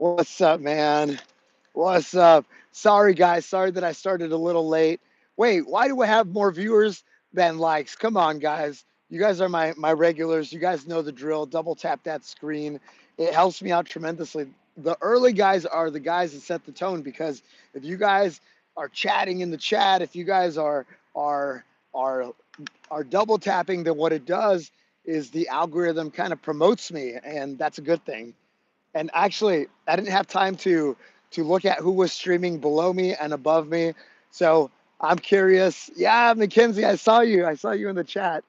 What's up, man? What's up? Sorry, guys. Sorry that I started a little late. Wait, why do I have more viewers than likes? Come on, guys. You guys are my regulars. You guys know the drill. Double tap that screen. It helps me out tremendously. The early guys are the guys that set the tone because if you guys are chatting in the chat, if you guys are are are double tapping, then what it does is the algorithm kind of promotes me, and that's a good thing. And actually, I didn't have time to look at who was streaming below me and above me. So I'm curious. Yeah, Mackenzie, I saw you. I saw you in the chat.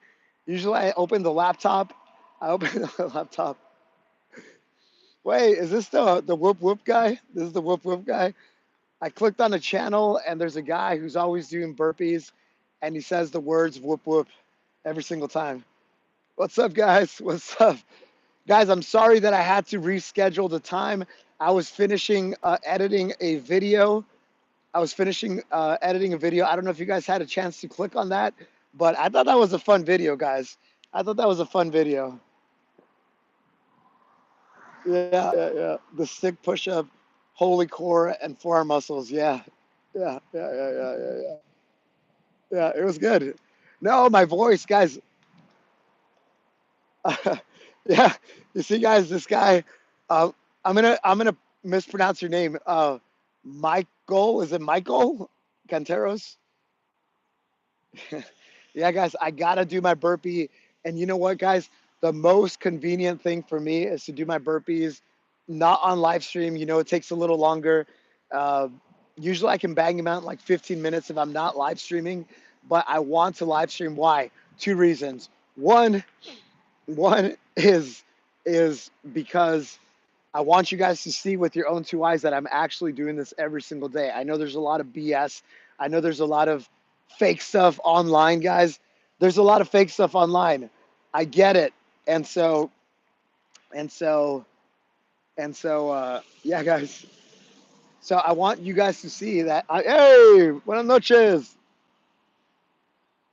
Usually I open the laptop. I open the laptop. Wait, is this the whoop whoop guy? This is the whoop whoop guy. I clicked on a channel and there's a guy who's always doing burpees and he says the words whoop whoop every single time. What's up, guys? What's up? Guys, I'm sorry that I had to reschedule the time. I was finishing editing a video. I was finishing editing a video. I don't know if you guys had a chance to click on that, but I thought that was a fun video, guys. I thought that was a fun video. Yeah. The stick push up, holy core, and forearm muscles. Yeah. Yeah, it was good. No, my voice, guys. Yeah, you see, guys, this guy. Uh, I'm gonna mispronounce your name. Michael, is it Michael Canteros? Yeah, guys, I gotta do my burpee. And you know what, guys? The most convenient thing for me is to do my burpees not on live stream. It takes a little longer. Uh, Usually I can bang them out in like 15 minutes if I'm not live streaming, but I want to live stream. Why? Two reasons. One, one is because I want you guys to see with your own two eyes that I'm actually doing this every single day. I know there's a lot of BS. I know there's a lot of fake stuff online, guys. There's a lot of fake stuff online. I get it. And so and so yeah, guys. So I want you guys to see that hey, buenas noches.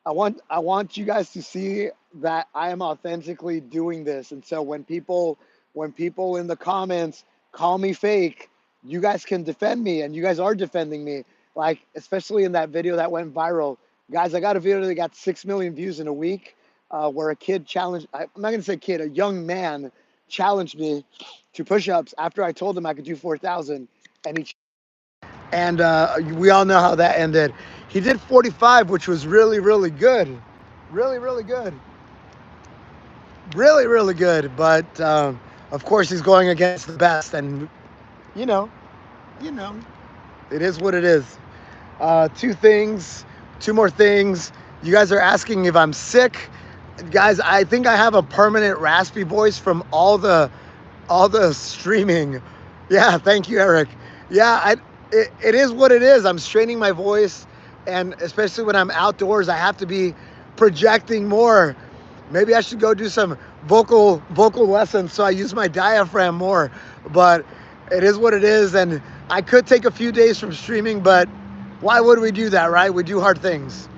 I want you guys to see that I am authentically doing this. And so when people in the comments call me fake, you guys can defend me and you guys are defending me. Like especially in that video that went viral. Guys, I got a video that got 6 million views in a week where a kid challenged, I'm not going to say kid, a young man challenged me to push-ups after I told him I could do 4,000 and we all know how that ended. He did 45, which was really, really good. Really good. Really good. But of course, he's going against the best. And, you know, you know, it is what it is. Two more things. You guys are asking if I'm sick. Guys, I think I have a permanent raspy voice from all the streaming. Yeah, thank you, Eric. Yeah, it is what it is. I'm straining my voice, and especially when I'm outdoors, I have to be projecting more. Maybe I should go do some vocal lessons so I use my diaphragm more. But it is what it is, and I could take a few days from streaming, but why would we do that, right? We do hard things.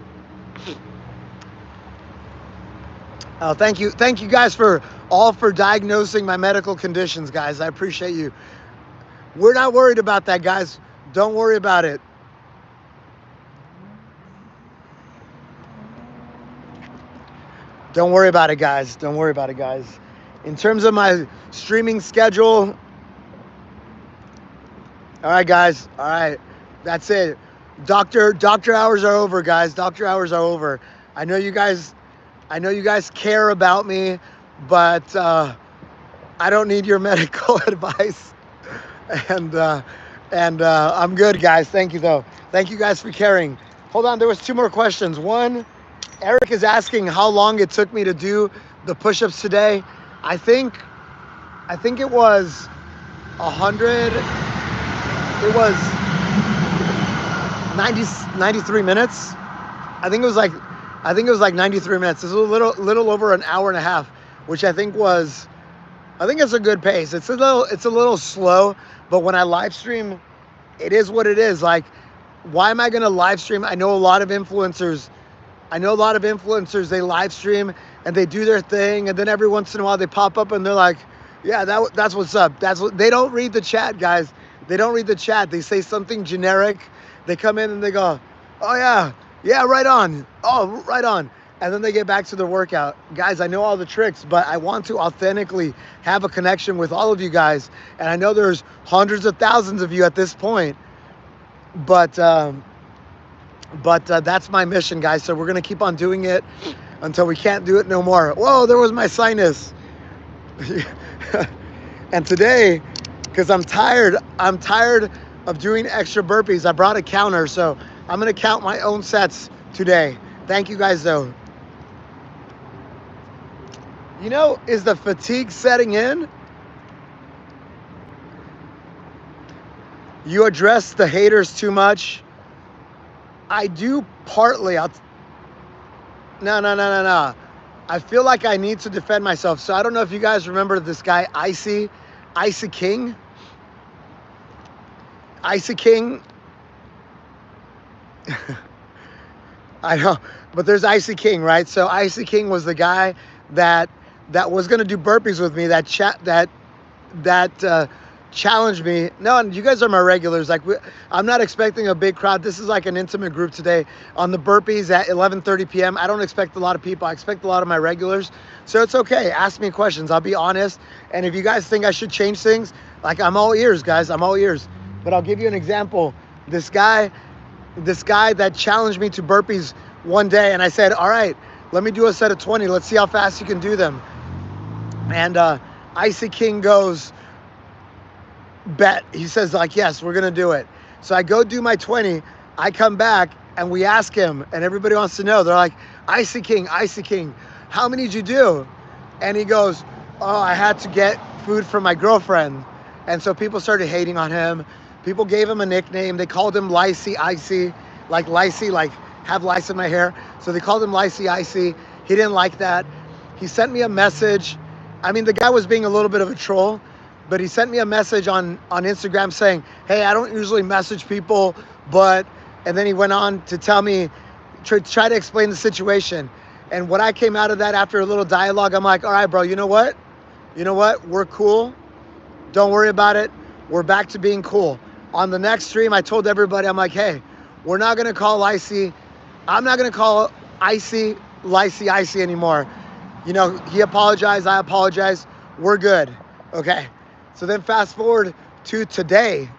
Thank you guys for diagnosing my medical conditions, guys. I appreciate you. We're not worried about that, guys. Don't worry about it. Don't worry about it, guys. Don't worry about it, guys. In terms of my streaming schedule, all right, guys. All right, that's it. Doctor hours are over, guys. Doctor hours are over. I know you guys. I know you guys care about me, but I don't need your medical advice. And I'm good, guys. Thank you, though. Thank you guys for caring. Hold on, there was two more questions. One, Eric is asking how long it took me to do the push-ups today. I think it was 100. It was 93 minutes. I think it was like 93 minutes. It's a little over an hour and a half, which I think it's a good pace. It's a little slow, but when I live stream, it is what it is. Like, why am I going to live stream? I know a lot of influencers, they live stream and they do their thing. And then every once in a while they pop up and they're like, Yeah, that's what's up. That's what they don't read the chat, guys. They don't read the chat. They say something generic. They come in and they go, "Oh yeah, yeah, right on. Oh, right on." And then they get back to their workout. Guys, I know all the tricks, but I want to authentically have a connection with all of you guys. And I know there's hundreds of thousands of you at this point, but that's my mission, guys. So we're gonna keep on doing it until we can't do it no more. Whoa, there was my sinus. And today, because I'm tired of doing extra burpees. I brought a counter, so I'm gonna count my own sets today. Thank you guys though. You know, is the fatigue setting in? You address the haters too much. I do partly. No. I feel like I need to defend myself. So I don't know if you guys remember this guy, Icy King. Icy King. I know, but there's Icy King, right? So Icy King was the guy that was gonna do burpees with me. That challenged me. No, and you guys are my regulars. Like I'm not expecting a big crowd. This is like an intimate group today on the burpees at 11:30 p.m. I don't expect a lot of people. I expect a lot of my regulars. So it's okay. Ask me questions. I'll be honest. And if you guys think I should change things, like I'm all ears, guys. I'm all ears. But I'll give you an example. This guy that challenged me to burpees one day, and I said, all right, let me do a set of 20. Let's see how fast you can do them. And Icy King goes, bet. He says like, yes, we're gonna do it. So I go do my 20. I come back and we ask him, and everybody wants to know. They're like, Icy King, how many did you do? And he goes, oh, I had to get food for my girlfriend. And so people started hating on him. People gave him a nickname. They called him Licey Icy, like Licey, like have lice in my hair. So they called him Licey Icy. He didn't like that. He sent me a message. I mean, the guy was being a little bit of a troll, but he sent me a message on Instagram saying, hey, I don't usually message people, but, and then he went on to tell me, try to explain the situation. And when I came out of that after a little dialogue, I'm like, all right, bro, you know what? We're cool. Don't worry about it. We're back to being cool. On the next stream, I told everybody, I'm like, hey, we're not gonna call Icy. I'm not gonna call Icy Licey anymore. You know, he apologized, I apologize. We're good, okay? So then fast forward to today.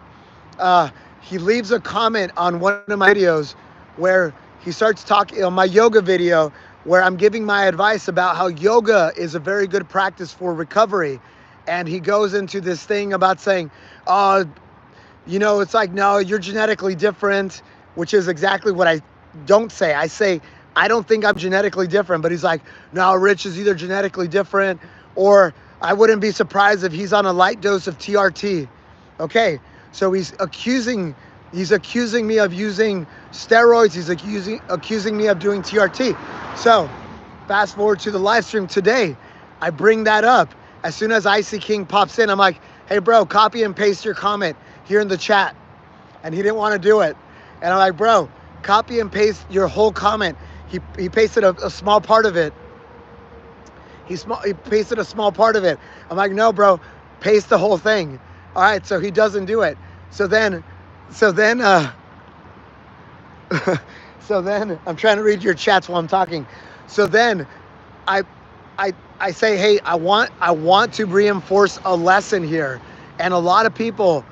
He leaves a comment on one of my videos where he starts talking on my yoga video where I'm giving my advice about how yoga is a very good practice for recovery. And he goes into this thing about saying, you know, it's like, no, you're genetically different, which is exactly what I don't say. I say, I don't think I'm genetically different, but he's like, no, Rich is either genetically different or I wouldn't be surprised if he's on a light dose of TRT. Okay, so he's accusing me of using steroids. He's accusing me of doing TRT. So fast forward to the live stream today. I bring that up. As soon as Icy King pops in, I'm like, hey bro, copy and paste your comment here in the chat. And he didn't want to do it. And I'm like, bro, copy and paste your whole comment. He pasted a small part of it. He pasted a small part of it. I'm like, no, bro, paste the whole thing. All right, so he doesn't do it. So then, I'm trying to read your chats while I'm talking. So then, I say, hey, I want to reinforce a lesson here, and a lot of people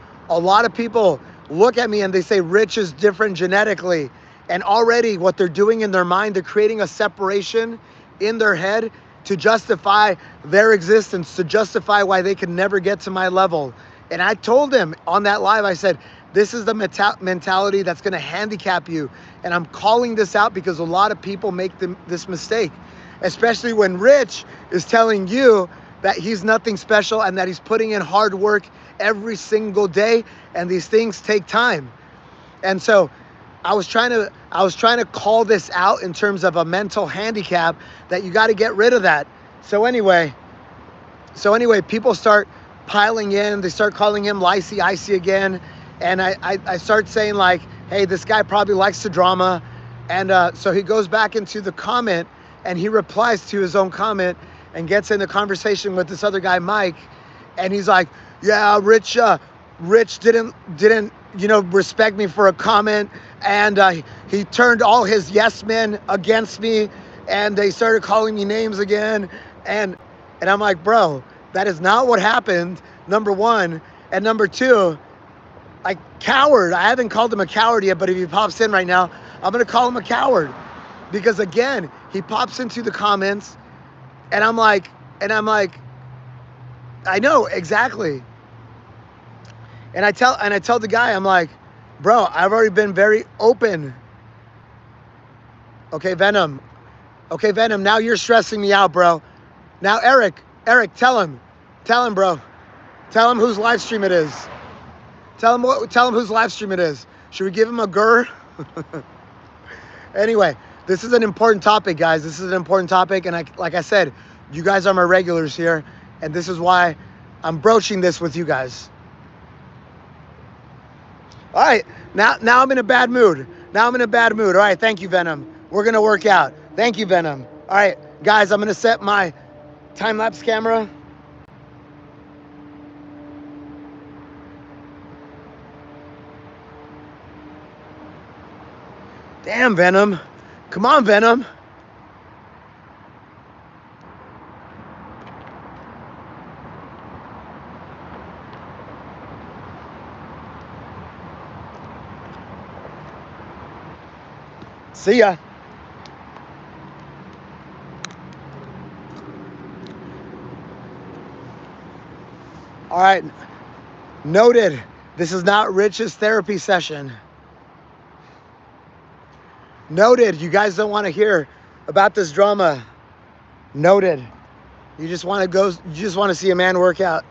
look at me and they say Rich is different genetically, and already what they're doing in their mind, they're creating a separation in their head to justify their existence, to justify why they can never get to my level. And I told them on that live, I said, this is the mentality that's gonna handicap you. And I'm calling this out because a lot of people make this mistake, especially when Rich is telling you that he's nothing special and that he's putting in hard work every single day, and these things take time. And so I was trying to call this out in terms of a mental handicap that you got to get rid of that. So anyway, people start piling in. They start calling him Licey Icy again. And I start saying like, hey, this guy probably likes the drama. And so he goes back into the comment and he replies to his own comment and gets in the conversation with this other guy, Mike. And he's like, yeah, Rich didn't respect me for a comment, and he turned all his yes men against me, and they started calling me names again, and I'm like, bro, that is not what happened. Number one, and number two, like, coward. I haven't called him a coward yet, but if he pops in right now, I'm gonna call him a coward, because again, he pops into the comments, and I'm like, I know exactly. And I tell the guy, I'm like, bro, I've already been very open. Okay, Venom. Okay, Venom, now you're stressing me out, bro. Now, Eric, tell him, bro. Tell him whose live stream it is. Tell him whose live stream it is. Should we give him a grr? Anyway, this is an important topic, guys. This is an important topic, and like I said, you guys are my regulars here, and this is why I'm broaching this with you guys. All right, now I'm in a bad mood. All right, thank you, Venom. We're gonna work out. Thank you, Venom. All right, guys, I'm gonna set my time-lapse camera. Damn, Venom. Come on, Venom. See ya. All right. Noted. This is not Rich's therapy session. Noted. You guys don't want to hear about this drama. Noted. You just want to see a man work out.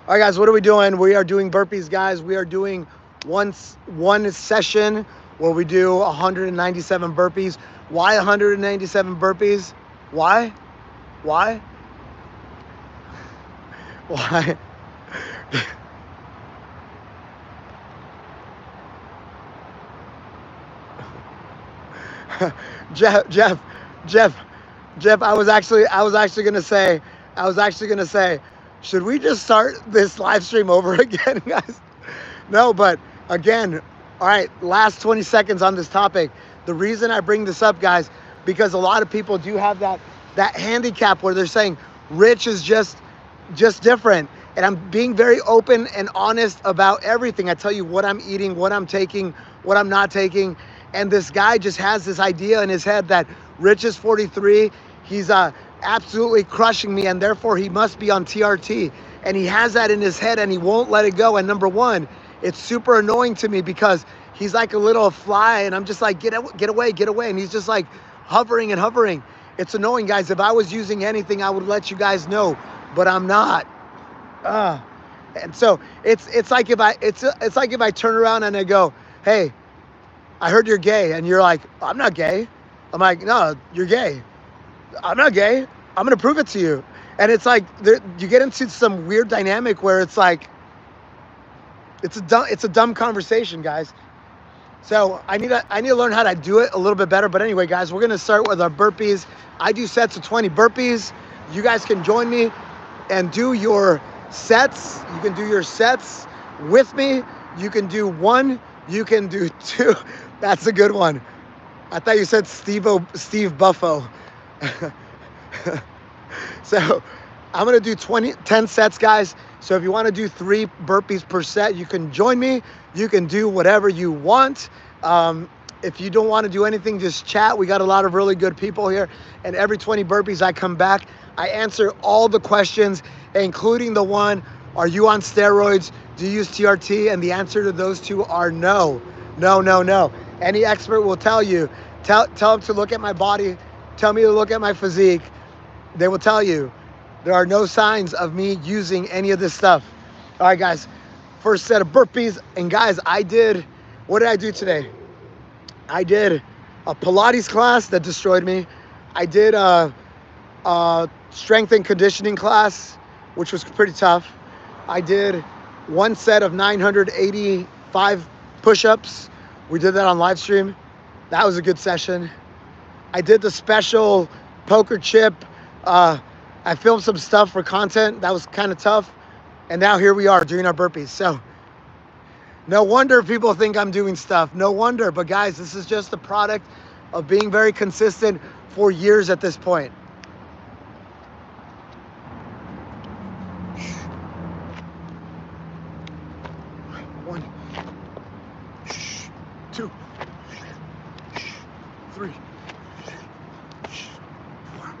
All right, guys, what are we doing? We are doing burpees, guys. We are doing one session where we do 197 burpees. Why 197 burpees? Why? Jeff, I was actually gonna say, should we just start this live stream over again, guys? No, but again, all right, last 20 seconds on this topic. The reason I bring this up, guys, because a lot of people do have that handicap where they're saying Rich is just different. And I'm being very open and honest about everything. I tell you what I'm eating, what I'm taking, what I'm not taking. And this guy just has this idea in his head that Rich is 43. He's absolutely crushing me, and therefore he must be on TRT. And he has that in his head, and he won't let it go. And number one, it's super annoying to me because he's like a little fly, and I'm just like, get away. And he's just like hovering. It's annoying, guys. If I was using anything, I would let you guys know, but I'm not. And so it's like if I turn around and I go, hey, I heard you're gay, and you're like, I'm not gay. I'm like, no, you're gay. I'm not gay. I'm gonna prove it to you. And it's like you get into some weird dynamic where it's like it's a dumb conversation, guys. So I need to learn how to do it a little bit better. But anyway, guys, we're gonna start with our burpees. I do sets of 20 burpees. You guys can join me and do your sets. You can do your sets with me. You can do one. You can do two. That's a good one. I thought you said Steve Buffo. So I'm gonna do 10 sets, guys. So if you want to do 3 burpees per set, you can join me. You can do whatever you want. If you don't want to do anything, just chat. We got a lot of really good people here. And every 20 burpees I come back, I answer all the questions, including the one, are you on steroids? Do you use TRT? And the answer to those two are no. No. Any expert will tell you. Tell them to look at my body. Tell me to look at my physique. They will tell you there are no signs of me using any of this stuff. All right, guys. First set of burpees. And guys, what did I do today? I did a Pilates class that destroyed me. I did a strength and conditioning class, which was pretty tough. I did one set of 985 push-ups. We did that on live stream. That was a good session. I did the special poker chip. I filmed some stuff for content. That was kind of tough. And now here we are doing our burpees. So no wonder people think I'm doing stuff. No wonder. But guys, this is just a product of being very consistent for years at this point. One, two, three, 4,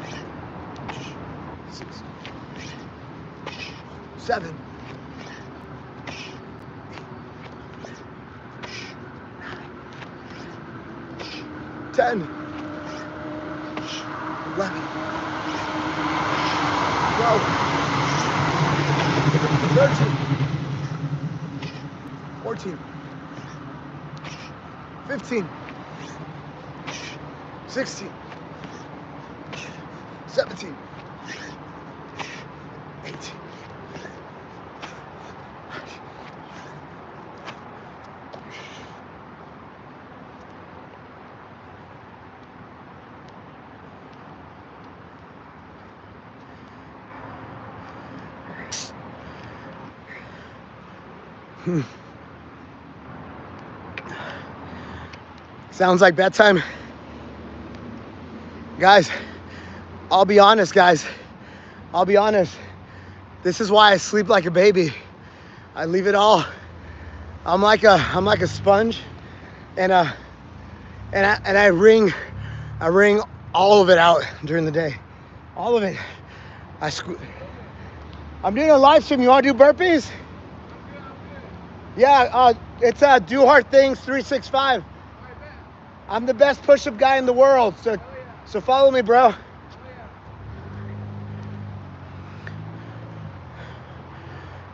5, 6, 7, 10, 11, 12, 13, 14, 15, 16, 17, 18. Sounds like bedtime. Guys, I'll be honest, guys. I'll be honest. This is why I sleep like a baby. I leave it all. I'm like a sponge, and I wring all of it out during the day. All of it. I'm doing a live stream. You want to do burpees? Yeah, it's Do Hard Things 365. I'm the best push-up guy in the world, so follow me, bro.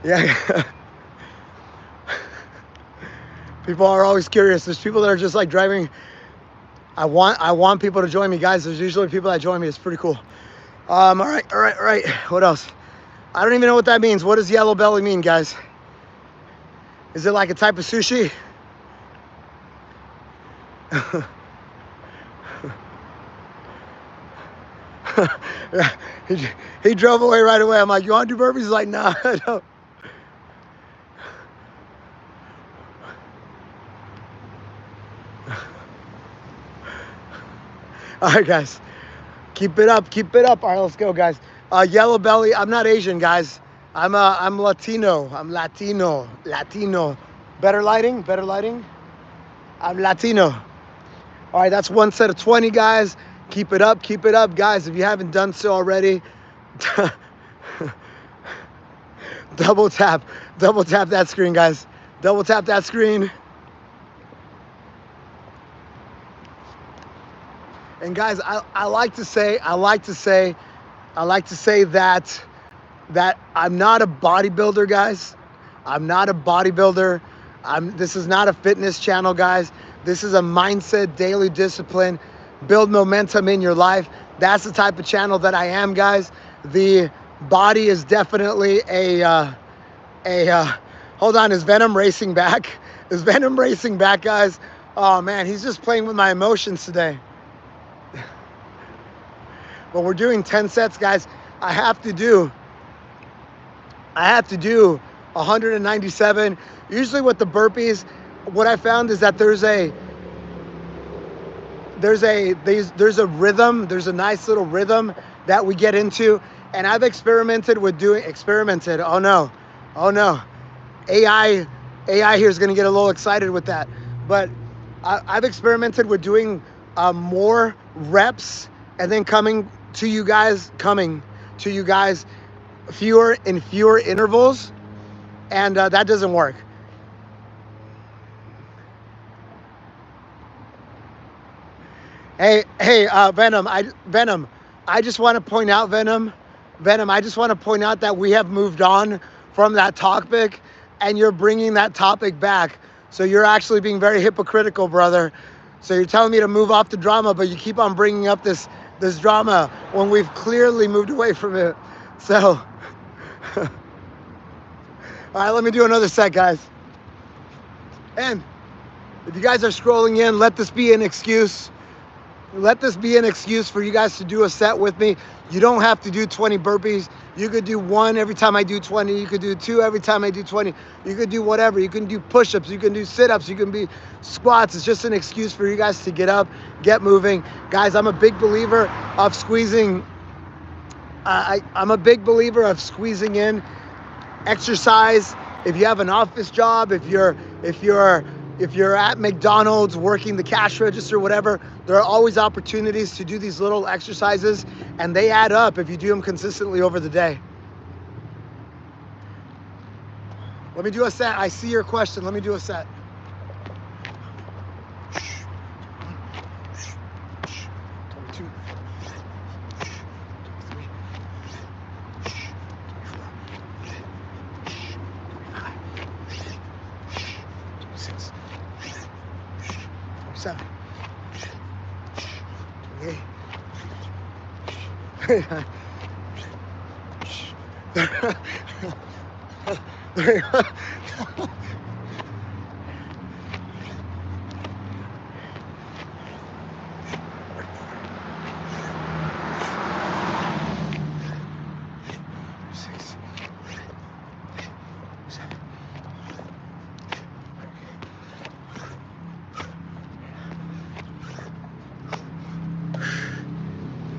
Yeah. People are always curious. There's people that are just like driving. I want people to join me, guys. There's usually people that join me. It's pretty cool. All right. What else? I don't even know what that means. What does yellow belly mean, guys? Is it like a type of sushi? he drove away right away. I'm like, you want to do burpees? He's like, nah, I don't. All right, guys. Keep it up. All right, let's go, guys. Yellow belly. I'm not Asian, guys. I'm Latino. I'm Latino. Better lighting. I'm Latino. All right, that's one set of 20, guys. Keep it up, guys. If you haven't done so already, double tap that screen, guys. Double tap that screen. And guys, I like to say that I'm not a bodybuilder, guys. I'm not a bodybuilder. This is not a fitness channel, guys. This is a mindset, daily discipline, build momentum in your life. That's the type of channel that I am, guys. The body is definitely hold on, is Venom racing back? Is Venom racing back, guys? Oh man, he's just playing with my emotions today. But we're doing 10 sets, guys. I have to do 197. Usually with the burpees, what I found is that there's a rhythm, there's a nice little rhythm that we get into. And I've experimented, oh no. AI here is gonna get a little excited with that. But I've experimented with doing more reps and then coming to you guys fewer intervals, and that doesn't work. Hey, Venom, I just want to point out, Venom, I just want to point out that we have moved on from that topic, and you're bringing that topic back. So you're actually being very hypocritical, brother. So you're telling me to move off the drama, but you keep on bringing up this drama when we've clearly moved away from it. So, all right, let me do another set, guys. And if you guys are scrolling in, let this be an excuse. Let this be an excuse for you guys to do a set with me. You don't have to do 20 burpees. You could do 1 every time I do 20. You could do 2 every time I do 20. You could do whatever. You can do push-ups. You can do sit-ups. You can be squats. It's just an excuse for you guys to get up, get moving. Guys, I'm a big believer of squeezing. I'm a big believer of squeezing in exercise. If you have an office job, if you're at McDonald's working the cash register, whatever, there are always opportunities to do these little exercises, and they add up if you do them consistently over the day. Let me do a set. I see your question. Let me do a set. Seven.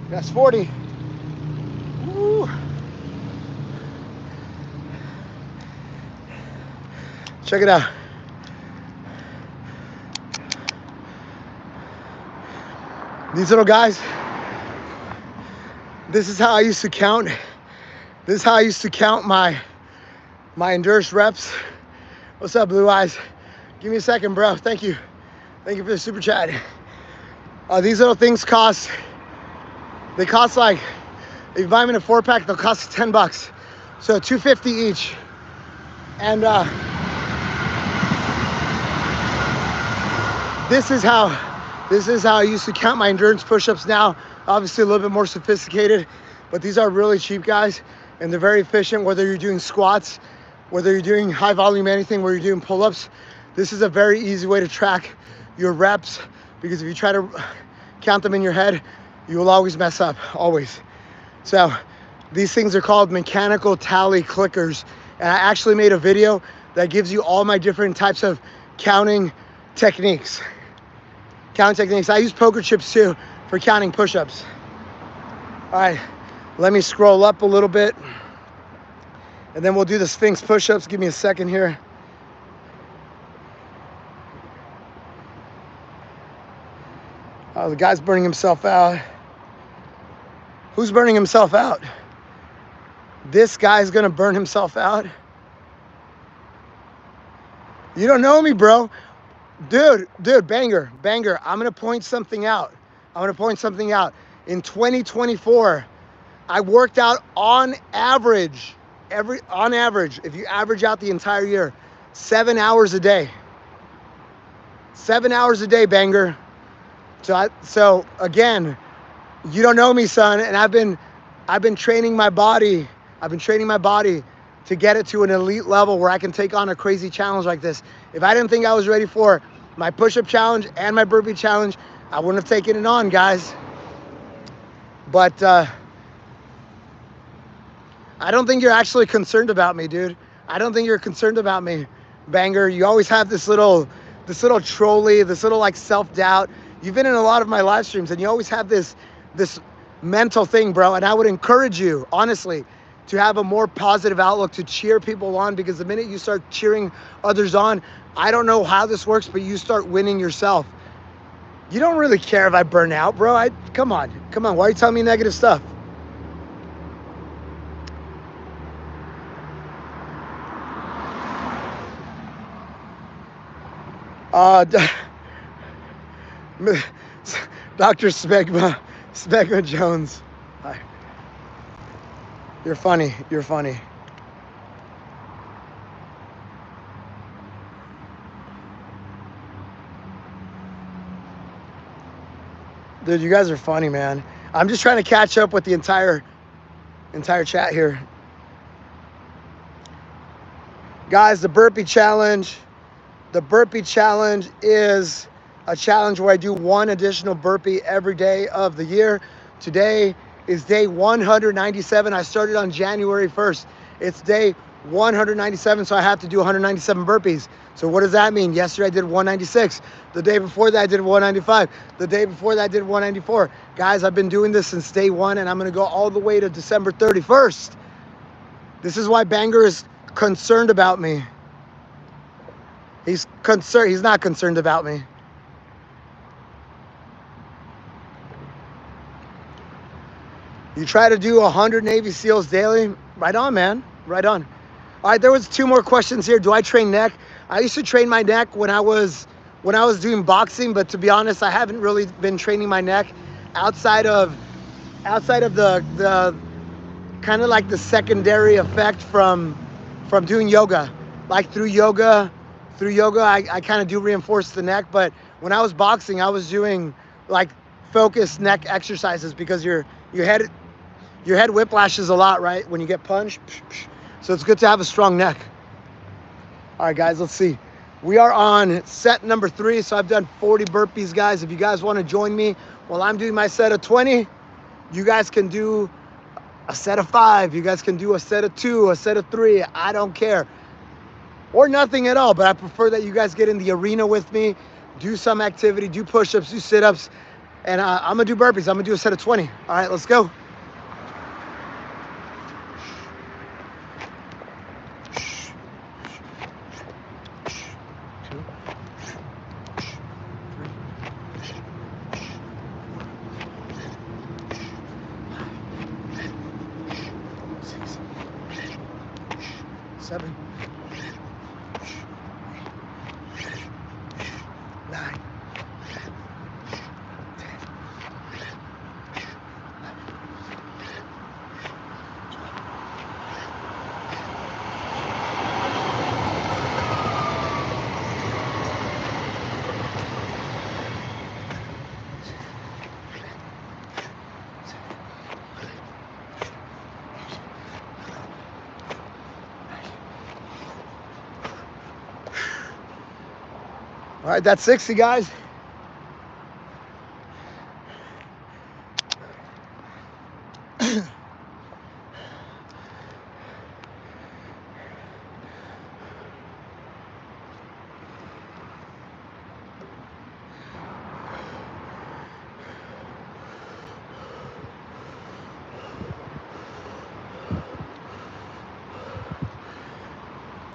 That's 40. Woo. Check it out. These little guys, this is how I used to count. This is how I used to count my endurance reps. What's up, Blue Eyes? Give me a second, bro. Thank you. Thank you for the super chat. These little things cost, they cost like, if you buy them in a 4-pack, they'll cost $10. So $2.50 each. And this is how I used to count my endurance push-ups. Now, obviously a little bit more sophisticated, but these are really cheap, guys, and they're very efficient. Whether you're doing squats, whether you're doing high volume anything, where you're doing pull-ups, this is a very easy way to track your reps, because if you try to count them in your head, you will always mess up, always. So these things are called mechanical tally clickers. And I actually made a video that gives you all my different types of counting techniques. I use poker chips too for counting push-ups. All right, let me scroll up a little bit, and then we'll do the Sphinx push-ups. Give me a second here. Oh, the guy's burning himself out. Who's burning himself out? This guy's gonna burn himself out. You don't know me, bro. Dude, banger. I'm gonna point something out. In 2024, I worked out on average, if you average out the entire year, 7 hours a day. 7 hours a day, banger. So again, you don't know me, son, and I've been training my body. To get it to an elite level where I can take on a crazy challenge like this. If I didn't think I was ready for my push-up challenge and my burpee challenge, I wouldn't have taken it on, guys. But I don't think you're actually concerned about me, dude. I don't think you're concerned about me, banger. You always have this little trolley, this little like self-doubt. You've been in a lot of my live streams, and you always have this mental thing, bro. And I would encourage you, honestly, to have a more positive outlook, to cheer people on, because the minute you start cheering others on, I don't know how this works, but you start winning yourself. You don't really care if I burn out, bro. Come on. Why are you telling me negative stuff? Dr. Smegma Jones. Hi. You're funny. Dude, you guys are funny, man. I'm just trying to catch up with the entire chat here. Guys, the burpee challenge. The burpee challenge is a challenge where I do one additional burpee every day of the year. Today is day 197. I started on January 1st. It's day 197, so I have to do 197 burpees. So what does that mean? Yesterday I did 196. The day before that I did 195. The day before that I did 194. Guys, I've been doing this since day one, and I'm gonna go all the way to December 31st. This is why Banger is concerned about me. He's concerned. He's not concerned about me. You try to do 100 Navy SEALs daily. Right on, man. Right on. All right, there was 2 more questions here. Do I train neck? I used to train my neck when I was doing boxing, but to be honest, I haven't really been training my neck outside of the kind of like the secondary effect from doing yoga. Like through yoga, I kind of do reinforce the neck. But when I was boxing, I was doing like focused neck exercises because your head whiplashes a lot, right? When you get punched. So it's good to have a strong neck. All right, guys, let's see. We are on set number 3. So I've done 40 burpees, guys. If you guys want to join me while I'm doing my set of 20, you guys can do a set of 5. You guys can do a set of 2, a set of 3. I don't care. Or nothing at all, but I prefer that you guys get in the arena with me, do some activity, do push-ups, do sit-ups, and I'm gonna do burpees. I'm gonna do a set of 20. All right, let's go. Seven. 9. 12. All right, that's 60, guys.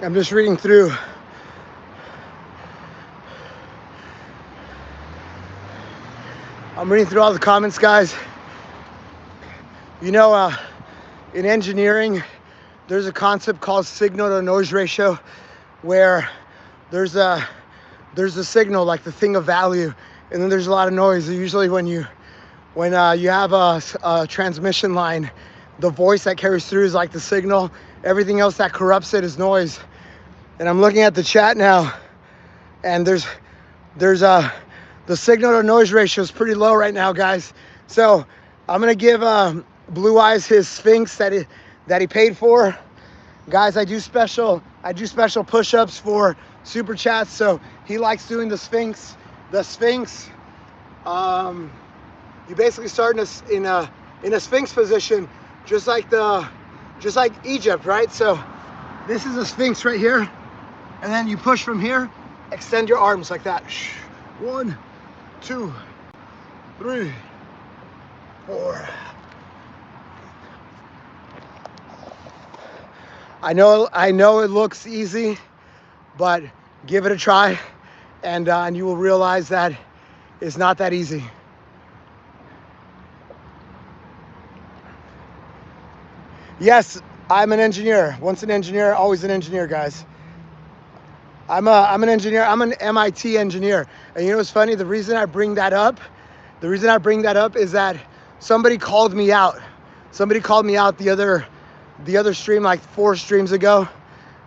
I'm just reading through. I'm reading through all the comments, guys. You know, in engineering, there's a concept called signal to noise ratio, where there's a signal, like the thing of value, and then there's a lot of noise. Usually when you have a transmission line, the voice that carries through is like the signal. Everything else that corrupts it is noise. And I'm looking at the chat now, and there's the signal to noise ratio is pretty low right now, guys. So I'm gonna give Blue Eyes his Sphinx that he paid for. Guys, I do special push-ups for super chats, so he likes doing the Sphinx. The Sphinx, you basically start in a Sphinx position, just like Egypt, right? So this is a Sphinx right here, and then you push from here, extend your arms like that. 1, 2, 3, 4. I know it looks easy, but give it a try, and you will realize that it's not that easy. Yes, I'm an engineer. Once an engineer, always an engineer, guys. I'm an engineer. I'm an MIT engineer. And you know what's funny? The reason I bring that up is that somebody called me out. Somebody called me out the other stream, like 4 streams ago.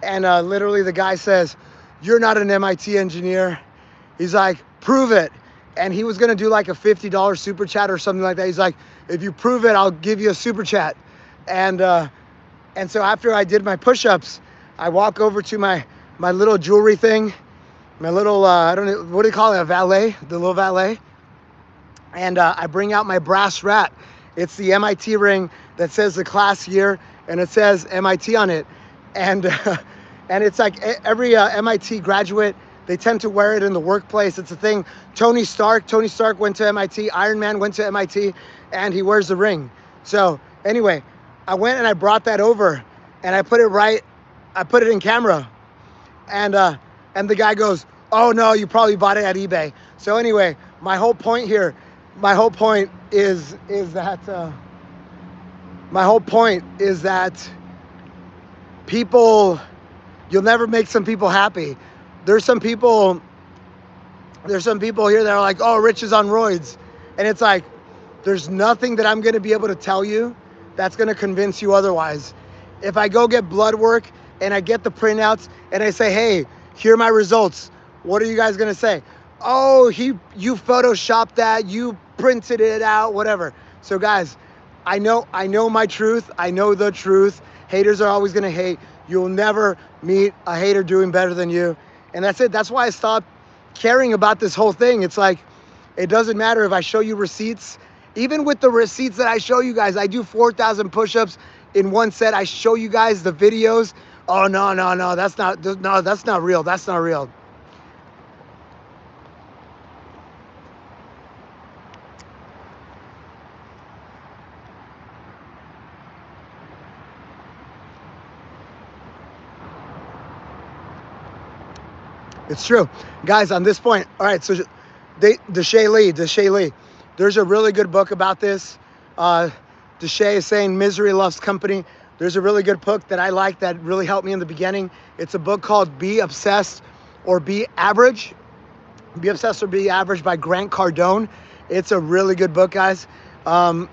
And literally the guy says, "You're not an MIT engineer." He's like, "Prove it." And he was gonna do like a $50 super chat or something like that. He's like, "If you prove it, I'll give you a super chat." And so after I did my push-ups, I walk over to my little jewelry thing, my little I don't know what do you call it, a valet, the little valet, and I bring out my brass rat. It's the MIT ring that says the class year, and it says MIT on it, and and it's like every MIT graduate, they tend to wear it in the workplace. It's a thing. Tony Stark went to MIT. Iron Man went to MIT, and he wears the ring. So anyway, I went and I brought that over, and I put it right. I put it in camera, and the guy goes, "Oh no, you probably bought it at eBay." So anyway, my whole point here, my whole point is that my whole point is that people, you'll never make some people happy. There's some people, there's some people here that are like, "Oh, Rich is on roids," and it's like, there's nothing that I'm going to be able to tell you that's going to convince you otherwise. If I go get blood work and I get the printouts and I say, "Hey, here are my results," what are you guys going to say? "Oh, you photoshopped that, you printed it out, whatever." So guys, I know my truth. I know the truth. Haters are always going to hate. You'll never meet a hater doing better than you. And that's it. That's why I stopped caring about this whole thing. It's like, it doesn't matter if I show you receipts. Even with the receipts that I show you guys, I do 4,000 push-ups in one set. I show you guys the videos. Oh, no, that's not real. That's not real. It's true. Guys, on this point, all right, so Deshay Lee, there's a really good book about this. Deshay is saying misery loves company. There's a really good book that I like that really helped me in the beginning. It's a book called Be Obsessed or Be Average. Be Obsessed or Be Average by Grant Cardone. It's a really good book, guys. And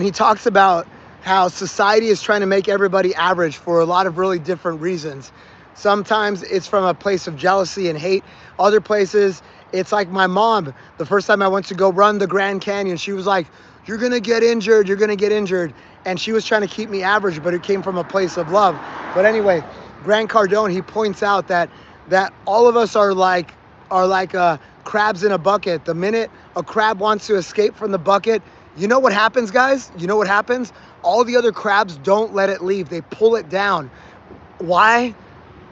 he talks about how society is trying to make everybody average for a lot of really different reasons. Sometimes it's from a place of jealousy and hate. Other places, it's like my mom. The first time I went to go run the Grand Canyon, she was like, "You're gonna get injured, you're gonna get injured." And she was trying to keep me average, but it came from a place of love. But anyway, Grant Cardone, he points out that all of us are like crabs in a bucket. The minute a crab wants to escape from the bucket, you know what happens, guys? You know what happens? All the other crabs don't let it leave. They pull it down. Why?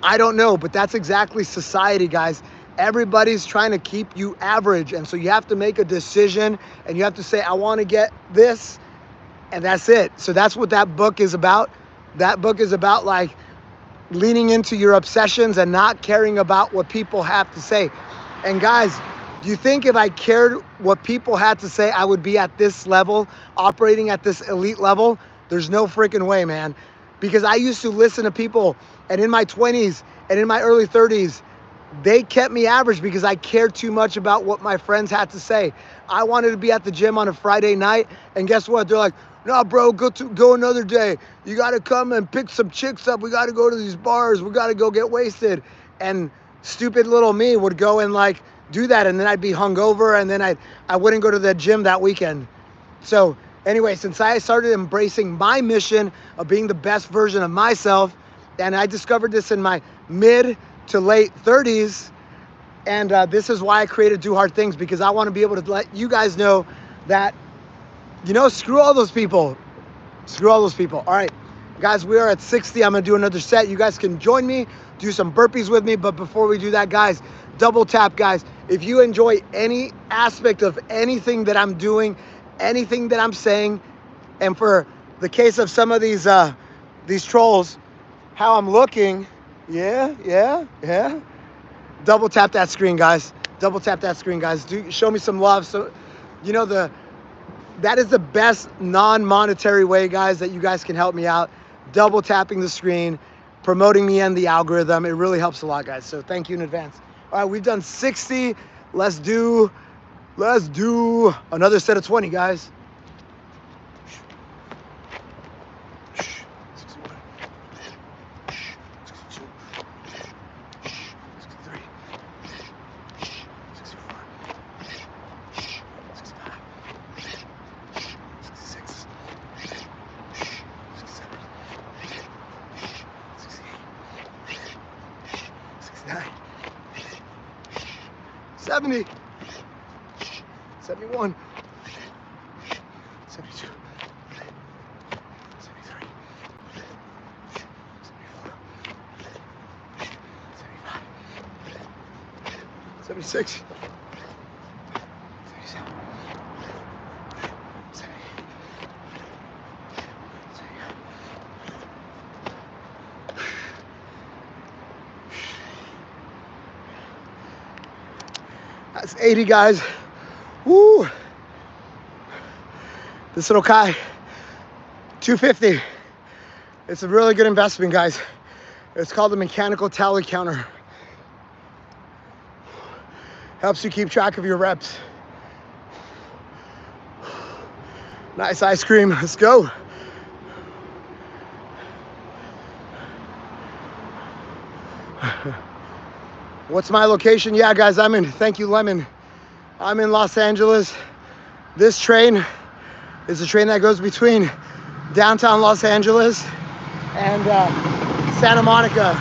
I don't know, but that's exactly society, guys. Everybody's trying to keep you average. And so you have to make a decision and you have to say, "I want to get this," and that's it. So that's what that book is about. That book is about like leaning into your obsessions and not caring about what people have to say. And guys, do you think if I cared what people had to say, I would be at this level, operating at this elite level? There's no freaking way, man. Because I used to listen to people, and in my 20s and in my early 30s, they kept me average because I cared too much about what my friends had to say. I wanted to be at the gym on a Friday night, and guess what? They're like, "No, bro, go another day. You got to come and pick some chicks up. We got to go to these bars. We got to go get wasted." And stupid little me would go and like do that, and then I'd be hungover, and then I wouldn't go to the gym that weekend. So anyway, since I started embracing my mission of being the best version of myself, and I discovered this in my mid to late 30s, and this is why I created Do Hard Things, because I want to be able to let you guys know that, screw all those people. Screw all those people. All right, guys, we are at 60. I'm going to do another set. You guys can join me, do some burpees with me. But before we do that, guys, double tap, guys. If you enjoy any aspect of anything that I'm doing, anything that I'm saying, and for the case of some of these trolls, how I'm looking, yeah. Double tap that screen, guys. Double tap that screen, guys. Show me some love. So, that is the best non-monetary way, guys, that you guys can help me out. Double tapping the screen, promoting me and the algorithm. It really helps a lot, guys. So thank you in advance. All right, we've done 60. Let's do another set of 20, guys. 70, 71, 72, 73, 74, 75, 76, 77, 78, 79. That's 80, guys. Woo! This little Kai, 250. It's a really good investment, guys. It's called the mechanical tally counter. Helps you keep track of your reps. Nice ice cream. Let's go. What's my location? Yeah, guys, thank you, Lemon. I'm in Los Angeles. This train is a train that goes between downtown Los Angeles and Santa Monica.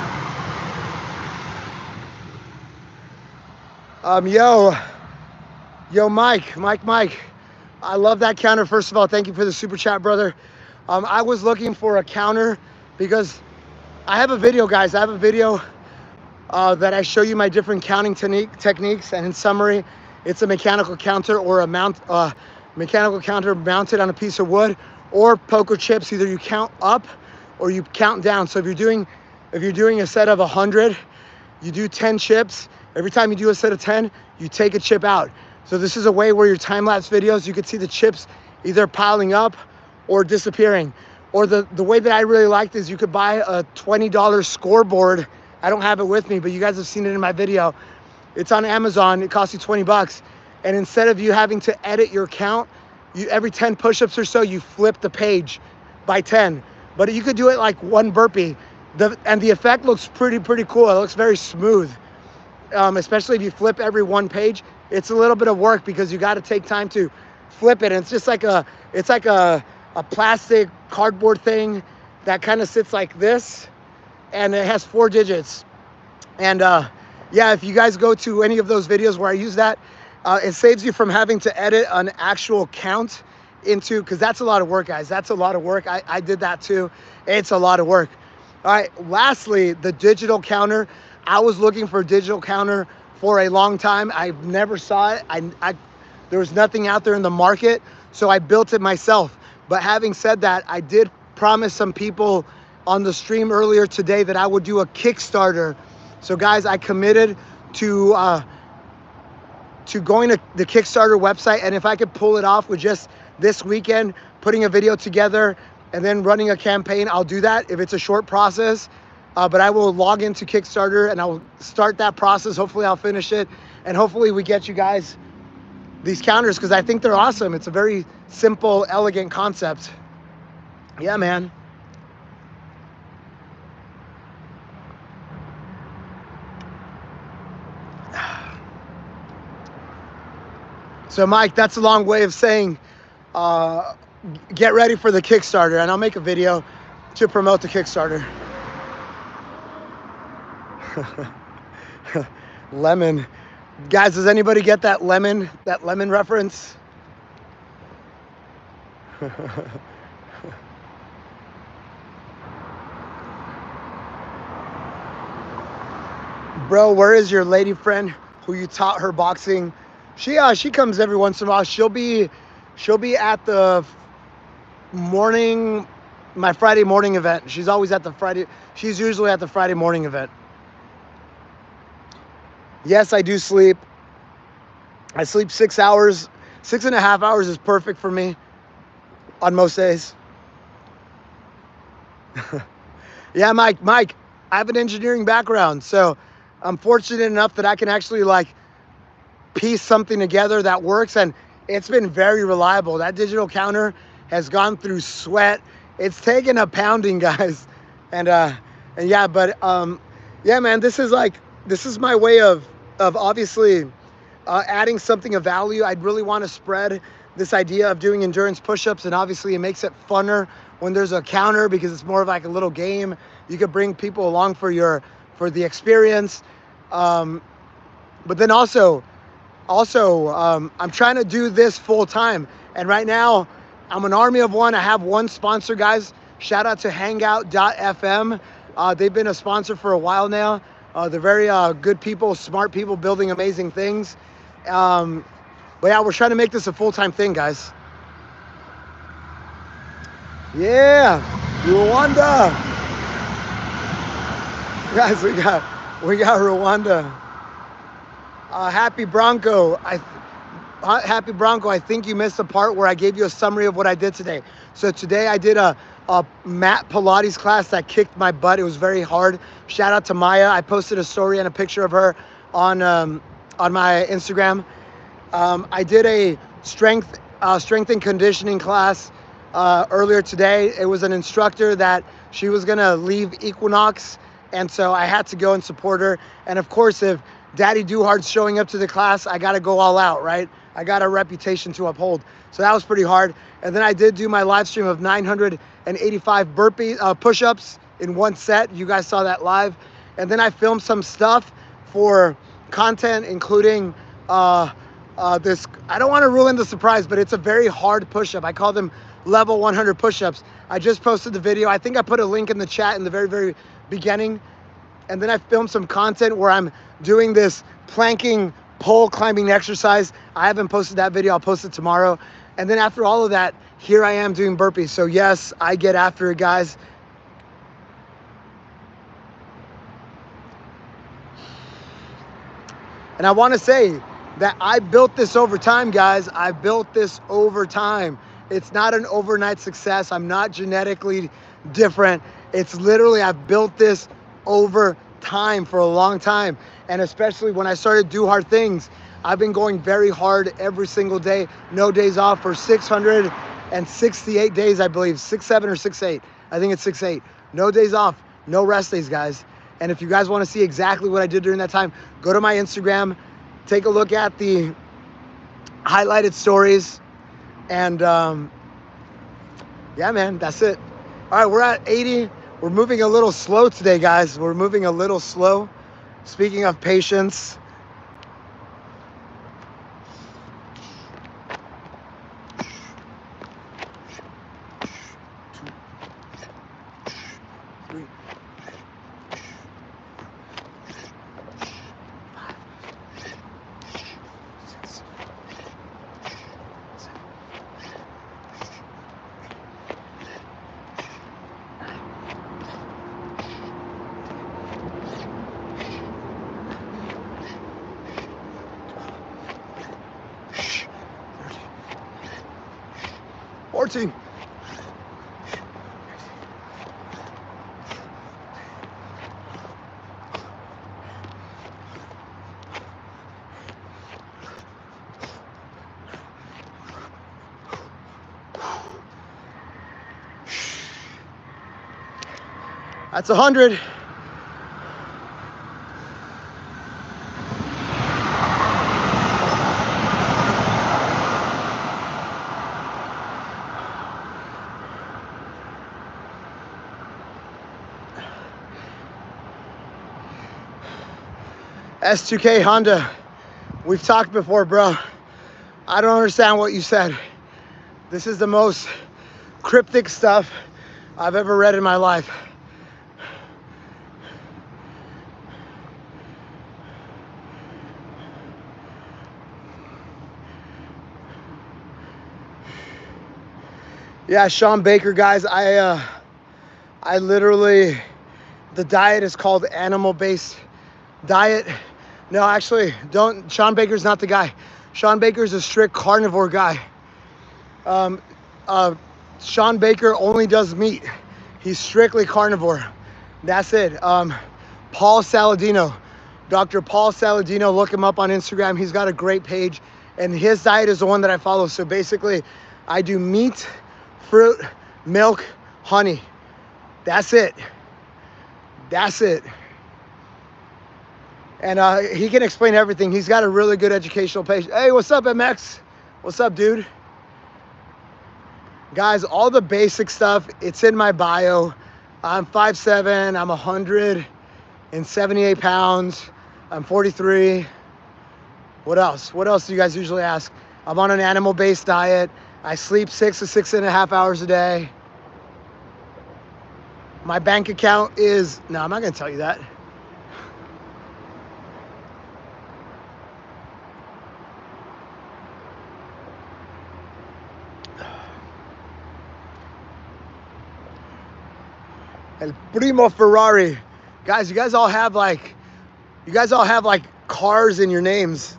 Yo, Mike. I love that counter. First of all, thank you for the super chat, brother. I was looking for a counter because I have a video, guys. I have a video that I show you my different counting techniques, and in summary, it's a mechanical counter or a mechanical counter mounted on a piece of wood or poker chips. Either you count up or you count down. So if you're doing a set of 100, you do 10 chips. Every time you do a set of 10, you take a chip out. So this is a way where your time-lapse videos, you could see the chips either piling up or disappearing. Or the way that I really liked is you could buy a $20 scoreboard. I don't have it with me, but you guys have seen it in my video. It's on Amazon. It costs you 20 bucks. And instead of you having to edit your count, every 10 push-ups or so, you flip the page by 10. But you could do it like one burpee. And the effect looks pretty cool. It looks very smooth. Especially if you flip every one page. It's a little bit of work because you got to take time to flip it. And it's just like a plastic cardboard thing that kind of sits like this. And it has 4 digits. And yeah, if you guys go to any of those videos where I use that, it saves you from having to edit an actual count into, because that's a lot of work, guys. That's a lot of work. I did that too. It's a lot of work. All right, lastly, the digital counter. I was looking for a digital counter for a long time. I never saw it. There was nothing out there in the market, so I built it myself. But having said that, I did promise some people on the stream earlier today that I would do a Kickstarter. So guys, I committed to going to the Kickstarter website, and if I could pull it off with just this weekend, putting a video together and then running a campaign, I'll do that if it's a short process. But I will log into Kickstarter and I'll start that process. Hopefully I'll finish it, and hopefully we get you guys these counters because I think they're awesome. It's a very simple, elegant concept. Yeah, man. So Mike, that's a long way of saying get ready for the Kickstarter, and I'll make a video to promote the Kickstarter. Lemon. Guys, does anybody get that lemon reference? Bro, where is your lady friend who you taught her boxing? She comes every once in a while. She'll be at the my Friday morning event. She's always at she's usually at the Friday morning event. Yes, I do sleep. I sleep 6 hours. 6.5 hours is perfect for me on most days. Yeah, Mike, I have an engineering background, so I'm fortunate enough that I can actually piece something together that works, and it's been very reliable. That digital counter has gone through sweat. It's taken a pounding, guys. And yeah, but yeah, man, this is my way of obviously adding something of value. I'd really want to spread this idea of doing endurance push-ups, and obviously it makes it funner when there's a counter because it's more of like a little game. You could bring people along for the experience. But then also, Also, I'm trying to do this full time. And right now, I'm an army of one. I have one sponsor, guys. Shout out to Hangout.fm. They've been a sponsor for a while now. They're very good people, smart people building amazing things. Um, but yeah, we're trying to make this a full-time thing, guys. Yeah, Rwanda. Guys, we got Rwanda. Happy Bronco. Happy Bronco, I think you missed the part where I gave you a summary of what I did today. So today I did a mat Pilates class that kicked my butt. It was very hard. Shout out to Maya. I posted a story and a picture of her on my Instagram. I did a strength and conditioning class earlier today. It was an instructor that she was gonna leave Equinox, and so I had to go and support her. And of course, if Daddy Duhard's showing up to the class, I gotta go all out, right? I got a reputation to uphold. So that was pretty hard. And then I did do my live stream of 985 push-ups in one set. You guys saw that live. And then I filmed some stuff for content, including this, I don't want to ruin the surprise, but it's a very hard push-up. I call them level 100 push-ups. I just posted the video. I think I put a link in the chat in the very, very beginning. And then I filmed some content where I'm doing this planking pole climbing exercise. I haven't posted that video. I'll post it tomorrow. And then after all of that, here I am doing burpees. So yes, I get after it, guys. And I want to say that I built this over time, guys. I built this over time. It's not an overnight success. I'm not genetically different. It's literally, I've built this over time for a long time. And especially when I started Do Hard Things, I've been going very hard every single day, no days off for 668 days, I believe, 6-7 or 6-8. I think it's 6-8. No days off, no rest days, guys. And if you guys want to see exactly what I did during that time, go to my Instagram, take a look at the highlighted stories, and yeah, man, that's it. All right, we're at 80. We're moving a little slow today, guys. We're moving a little slow. Speaking of patience, Fourteen. That's 100. S2K Honda, we've talked before, bro. I don't understand what you said. This is the most cryptic stuff I've ever read in my life. Yeah, Sean Baker, guys, I literally, the diet is called animal-based diet. No, actually, don't. Sean Baker's not the guy. Sean Baker's a strict carnivore guy. Sean Baker only does meat. He's strictly carnivore. That's it. Paul Saladino, Dr. Paul Saladino, look him up on Instagram. He's got a great page, and his diet is the one that I follow. So basically, I do meat, fruit, milk, honey. That's it. That's it. And he can explain everything. He's got a really good educational page. Hey, what's up, MX? What's up, dude? Guys, all the basic stuff, it's in my bio. I'm 5'7", I'm 178 pounds, I'm 43. What else? What else do you guys usually ask? I'm on an animal-based diet. I sleep 6 to 6.5 hours a day. My bank account is, no, I'm not gonna tell you that. El Primo Ferrari. Guys, you guys all have like cars in your names.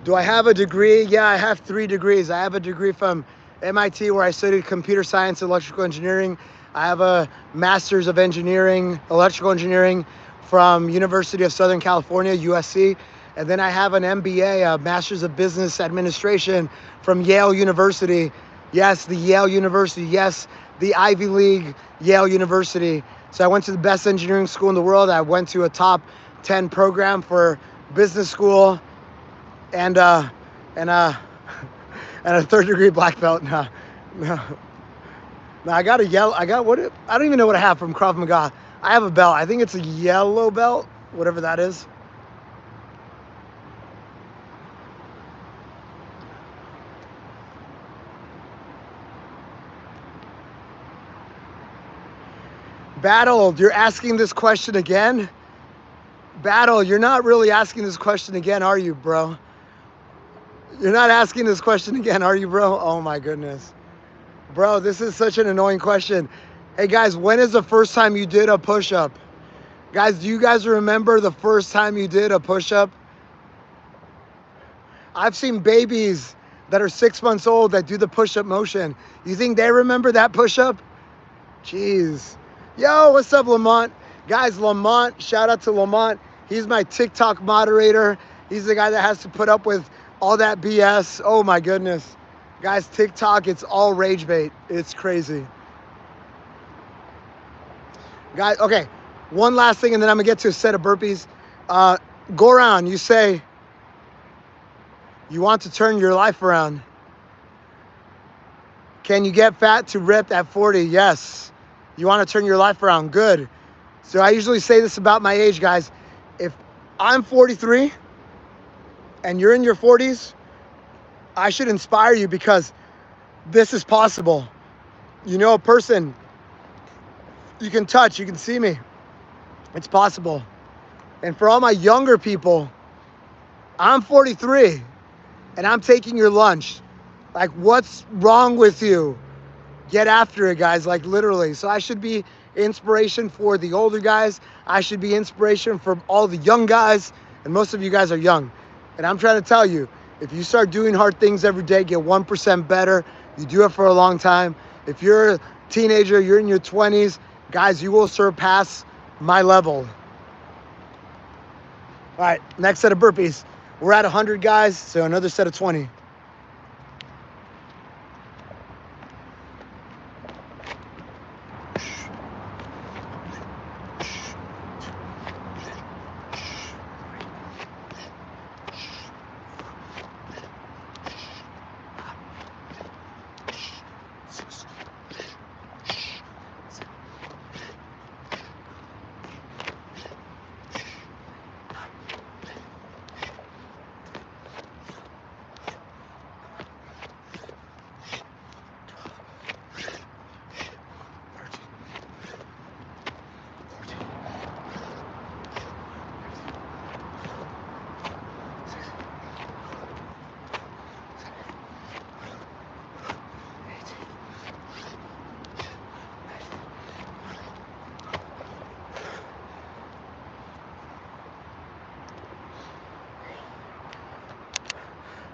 Do I have a degree? Yeah, I have 3 degrees. I have a degree from MIT where I studied computer science, electrical engineering. I have a master's of engineering, electrical engineering from University of Southern California, USC. And then I have an MBA, a master's of business administration from Yale University. Yes, the Yale University. Yes, the Ivy League Yale University. So I went to the best engineering school in the world. I went to a top 10 program for business school. And a 3rd degree black belt. No. I got what? I don't even know what I have from Krav Maga. I have a belt. I think it's a yellow belt, whatever that is. Battle, you're asking this question again? Battle, you're not really asking this question again, are you, bro? You're not asking this question again, are you, bro? Oh my goodness. Bro, this is such an annoying question. Hey guys, when is the first time you did a push-up? Guys, do you guys remember the first time you did a push-up? I've seen babies that are 6 months old that do the push-up motion. You think they remember that push-up? Jeez. Yo, what's up, Lamont? Guys, Lamont, shout out to Lamont. He's my TikTok moderator. He's the guy that has to put up with all that BS. Oh my goodness. Guys, TikTok, it's all rage bait. It's crazy. Guys, okay, one last thing and then I'm gonna get to a set of burpees. Goran, you say you want to turn your life around. Can you get fat to rip at 40? Yes. You want to turn your life around? Good. So I usually say this about my age, guys. If I'm 43 and you're in your 40s, I should inspire you because this is possible. You know, a person you can touch, you can see me. It's possible. And for all my younger people, I'm 43 and I'm taking your lunch. Like, what's wrong with you? Get after it, guys, like literally. So I should be inspiration for the older guys. I should be inspiration for all the young guys. And most of you guys are young. And I'm trying to tell you, if you start doing hard things every day, get 1% better. You do it for a long time. If you're a teenager, you're in your 20s, guys, you will surpass my level. All right, next set of burpees. We're at 100, guys, so another set of 20.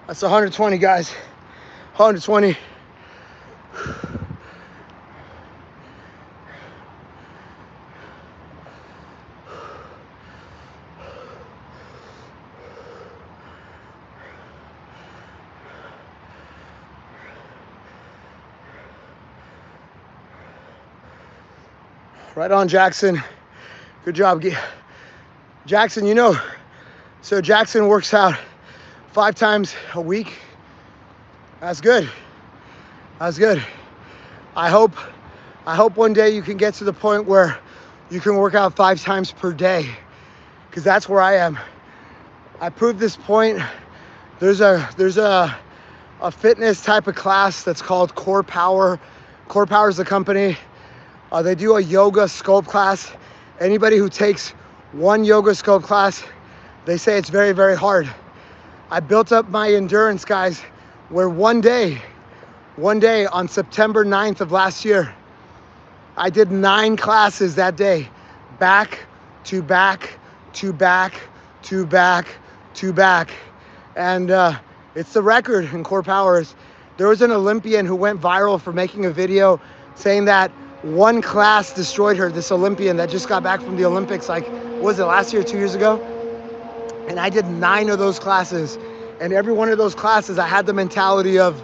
That's 120, guys. 120. Right on, Jackson. Good job. Jackson, you know, so Jackson works out 5 times a week. That's good. That's good. I hope one day you can get to the point where you can work out 5 times per day, because that's where I am. I proved this point. There's a fitness type of class that's called Core Power. Core Power is the company. They do a yoga sculpt class. Anybody who takes one yoga sculpt class, they say it's very, very hard. I built up my endurance, guys, where one day on September 9th of last year, I did 9 classes that day, back to back to back to back to back. And it's the record in Core Powers. There was an Olympian who went viral for making a video saying that one class destroyed her, this Olympian that just got back from the Olympics, like, was it last year, 2 years ago? And I did 9 of those classes. And every one of those classes, I had the mentality of,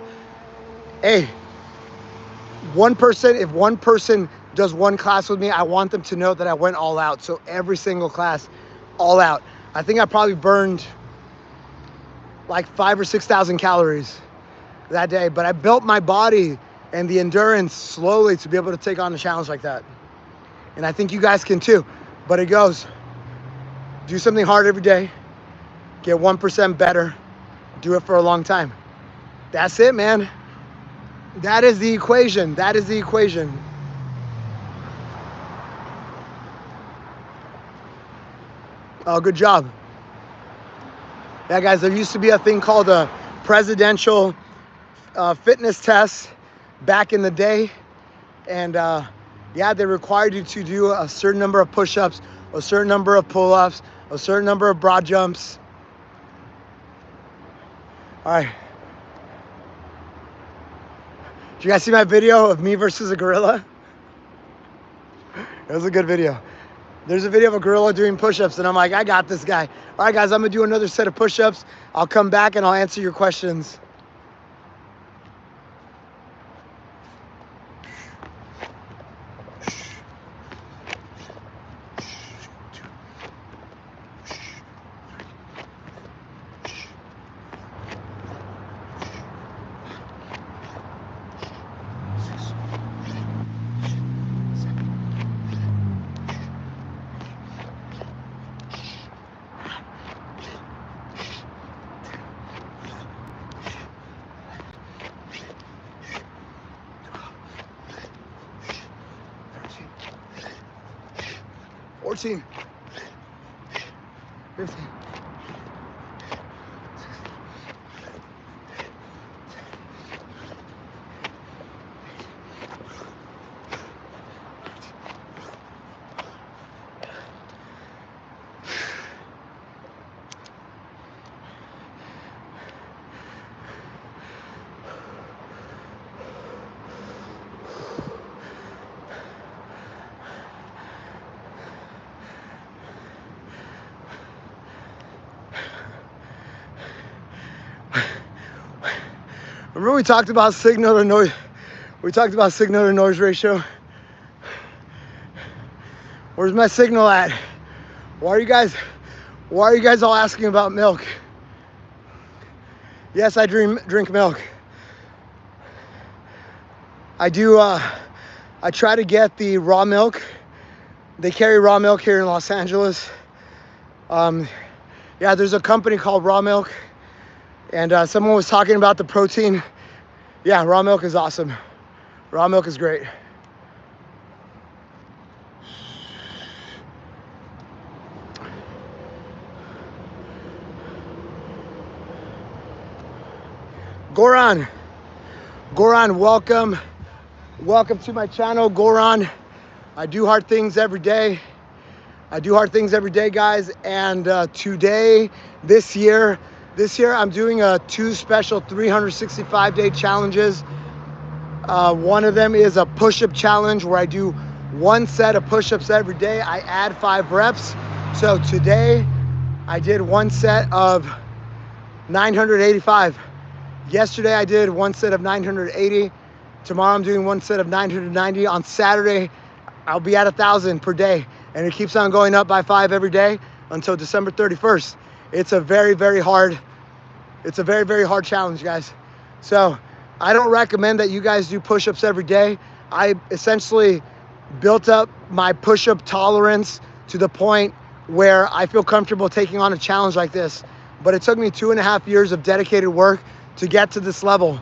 hey, if one person does one class with me, I want them to know that I went all out. So every single class, all out. I think I probably burned like 5,000 or 6,000 calories that day, but I built my body and the endurance slowly to be able to take on a challenge like that. And I think you guys can too. But it goes, do something hard every day, get 1% better, do it for a long time. That's it, man. That is the equation. That is the equation. Oh, good job. Yeah, guys, there used to be a thing called a presidential fitness test back in the day. And yeah, they required you to do a certain number of push-ups, a certain number of pull-ups, a certain number of broad jumps. All right. Did you guys see my video of me versus a gorilla? It was a good video. There's a video of a gorilla doing push-ups, and I'm like, I got this guy. All right, guys, I'm gonna do another set of push-ups. I'll come back and I'll answer your questions. Fourteen. 15. Remember we talked about signal to noise? We talked about signal to noise ratio. Where's my signal at? Why are you guys all asking about milk? Yes, I drink milk. I do, I try to get the raw milk. They carry raw milk here in Los Angeles. Yeah, there's a company called Raw Milk. And someone was talking about the protein. Yeah, raw milk is awesome. Raw milk is great. Goran, welcome. Welcome to my channel, Goran. I do hard things every day. Guys. And today, this year, I'm doing 2 special 365-day challenges. One of them is a push-up challenge where I do 1 set of push-ups every day. I add 5 reps. So today, I did 1 set of 985. Yesterday, I did 1 set of 980. Tomorrow, I'm doing 1 set of 990. On Saturday, I'll be at 1,000 per day. And it keeps on going up by 5 every day until December 31st. It's a very, very hard challenge, guys. So I don't recommend that you guys do push-ups every day. I essentially built up my push-up tolerance to the point where I feel comfortable taking on a challenge like this but it took me 2.5 years of dedicated work to get to this level.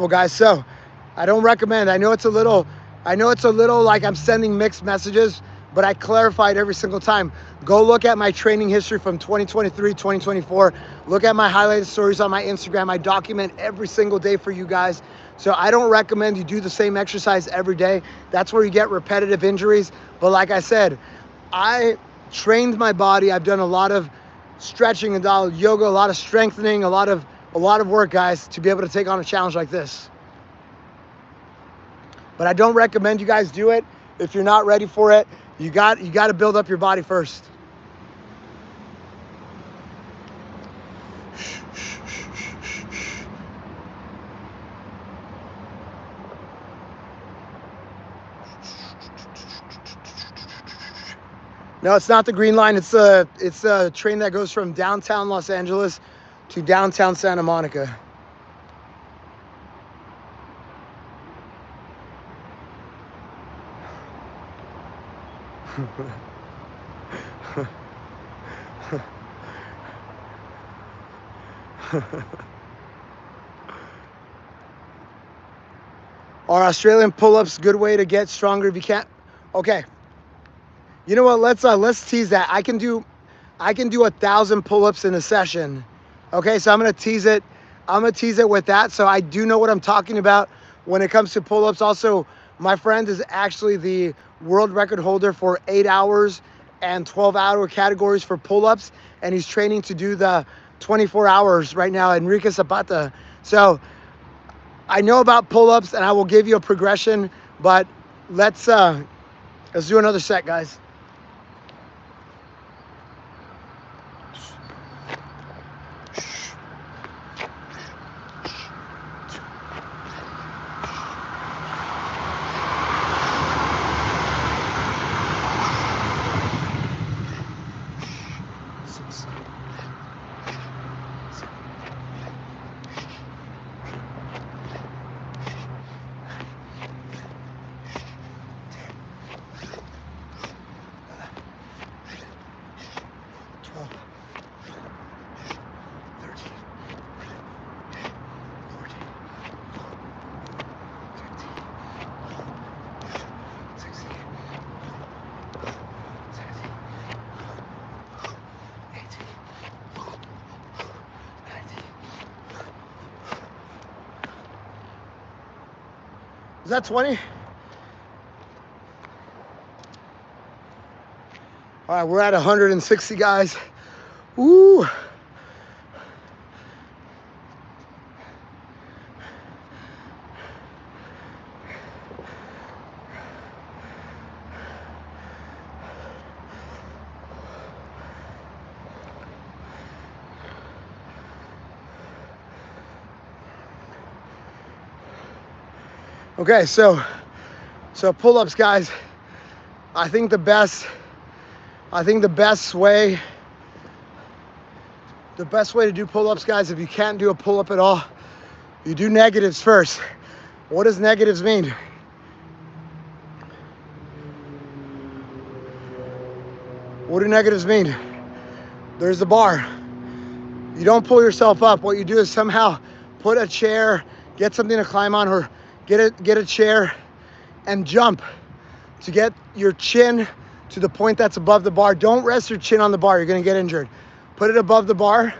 Guys. So I don't recommend. I know it's a little like I'm sending mixed messages, but I clarified every single time. Go look at my training history from 2023, 2024. Look at my highlighted stories on my Instagram. I document every single day for you guys. So I don't recommend you do the same exercise every day. That's where you get repetitive injuries. But like I said, I trained my body. I've done a lot of stretching and yoga, a lot of strengthening, a lot of work, guys, to be able to take on a challenge like this. But I don't recommend you guys do it if you're not ready for it. You got to build up your body first. No, it's not the green line. It's a train that goes from downtown Los Angeles to downtown Santa Monica. Are Australian pull-ups a good way to get stronger if you can't? Okay. You know what? Let's tease that. I can do 1,000 pull-ups in a session. Okay, so I'm gonna tease it. With that. So I do know what I'm talking about when it comes to pull-ups. Also, my friend is actually the world record holder for 8 hours and 12-hour categories for pull-ups, and he's training to do the 24 hours right now, Enrique Zapata. So I know about pull-ups, and I will give you a progression, but let's do another set, guys. Is that 20? All right, we're at 160, guys. Woo. Okay, so pull-ups, guys. I think the best way to do pull-ups, guys, if you can't do a pull-up at all, you do negatives first. What does negatives mean? What do negatives mean? There's the bar. You don't pull yourself up. What you do is somehow put a chair, get something to climb on, or get a chair and jump to get your chin to the point that's above the bar. Don't rest your chin on the bar. You're gonna get injured. Put it above the bar,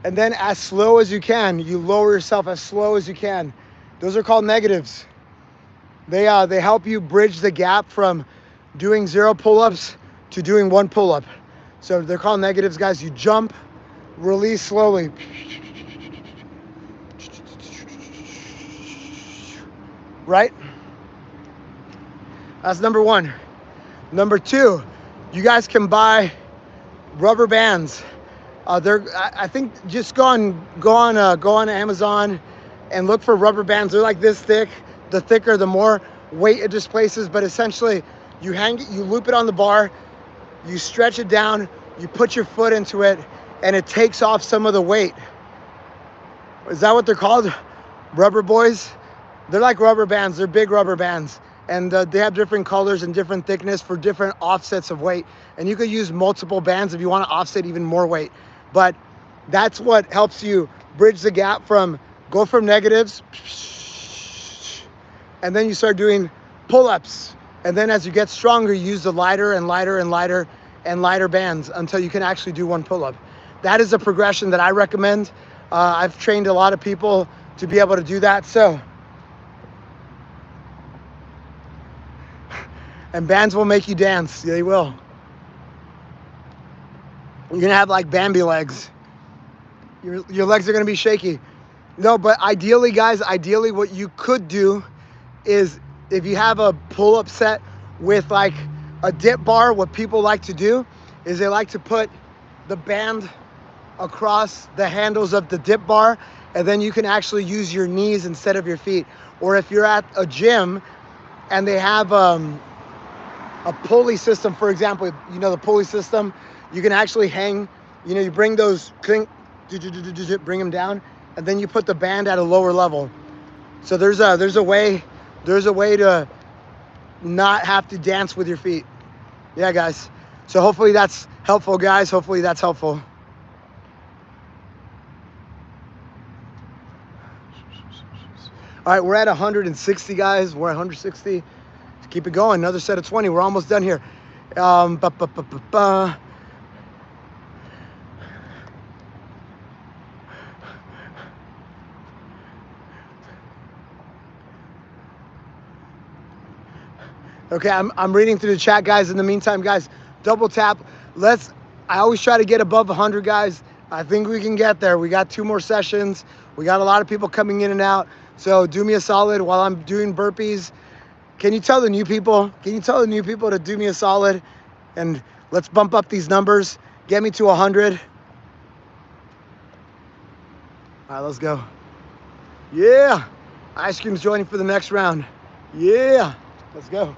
and then as slow as you can, you lower yourself as slow as you can. Those are called negatives. They help you bridge the gap from doing 0 pull-ups to doing 1 pull-up. So they're called negatives, guys. You jump, release slowly. Right? That's number 1. Number 2, you guys can buy rubber bands. I think just go on Amazon and look for rubber bands. They're like this thick. The thicker, the more weight it displaces. But essentially, you loop it on the bar, you stretch it down, you put your foot into it, and it takes off some of the weight. Is that what they're called? Rubber boys? They're like rubber bands. They're big rubber bands. and they have different colors and different thickness for different offsets of weight. And you could use multiple bands if you want to offset even more weight. But that's what helps you bridge the gap from go from negatives, and then you start doing pull-ups. And then as you get stronger, you use the lighter and lighter and lighter and lighter bands until you can actually do one pull-up. That is a progression that I recommend. I've trained a lot of people to be able to do that. So, and bands will make you dance. They will. You're gonna have like Bambi legs. Your legs are gonna be shaky. No, but ideally, guys, ideally what you could do is if you have a pull-up set with like a dip bar, what people like to do is they like to put the band across the handles of the dip bar, and then you can actually use your knees instead of your feet. Or if you're at a gym and they have a pulley system, for example, you know the pulley system, you can actually hang, you know, you bring those, bring them down, and then you put the band at a lower level. So there's a way to not have to dance with your feet. Yeah, guys. So hopefully that's helpful, guys. Hopefully that's helpful. All right, we're at 160, guys. We're at 160. Let's keep it going. Another set of 20. We're almost done here. Okay, I'm reading through the chat, guys. In the meantime, guys, double tap. I always try to get above 100, guys. I think we can get there. We got 2 more sessions. We got a lot of people coming in and out. So do me a solid while I'm doing burpees. Can you tell the new people? Can you tell the new people to do me a solid? And let's bump up these numbers. Get me to 100. All right, let's go. Yeah. Ice cream's joining for the next round. Yeah. Let's go.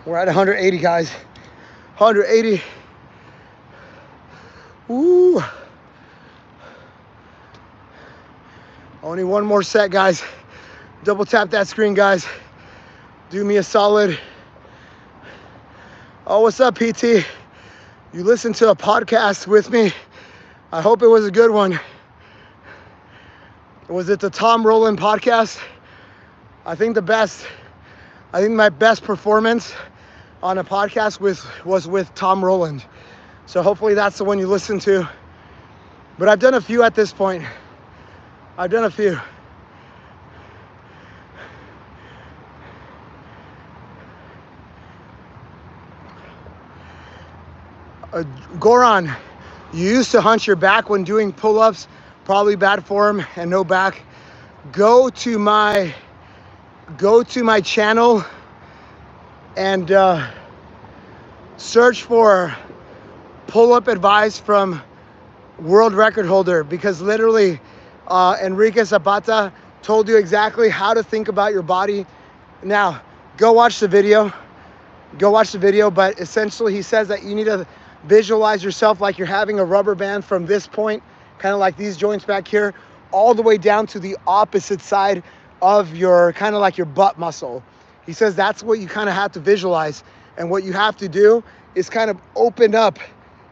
We're at 180, guys. 180. Woo. Only one more set, guys. Double tap that screen, guys. Do me a solid. Oh, what's up, PT? You listened to a podcast with me. I hope it was a good one. Was it the Tom Rowland podcast? I think my best performance on a podcast was with Tom Rowland. So hopefully that's the one you listen to. But I've done a few at this point. I've done a few. Goran, you used to hunch your back when doing pull-ups. Probably bad form and no back. Go to my channel and search for pull-up advice from world record holder, because literally Enrique Zapata told you exactly how to think about your body. Now, go watch the video, but essentially he says that you need to visualize yourself like you're having a rubber band from this point, kind of like these joints back here, all the way down to the opposite side of your, kind of like your butt muscle. He says that's what you kind of have to visualize. And what you have to do is kind of open up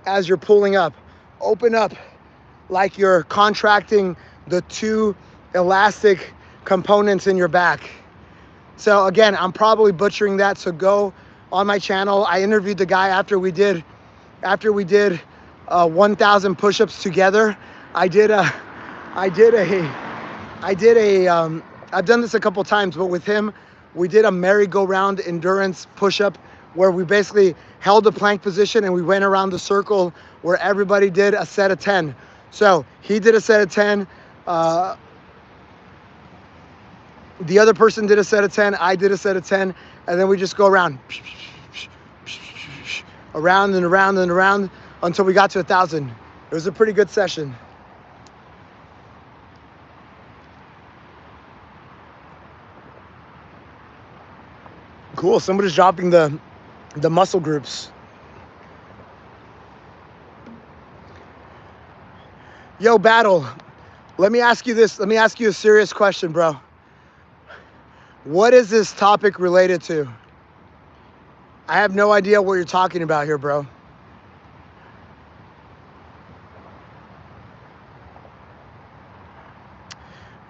as you're pulling up. Open up like you're contracting the 2 elastic components in your back. So again, I'm probably butchering that. So go on my channel. I interviewed the guy after we did 1,000 push-ups together. I did a I've done this a couple times, but with him, we did a merry-go-round endurance push-up where we basically held the plank position and we went around the circle where everybody did a set of 10. So he did a set of 10. The other person did a set of 10. I did a set of 10. And then we just go around, around and around and around until we got to 1,000. It was a pretty good session. Cool, somebody's dropping the muscle groups. Yo, Battle, let me ask you this. Let me ask you a serious question, bro. What is this topic related to? I have no idea what you're talking about here, bro.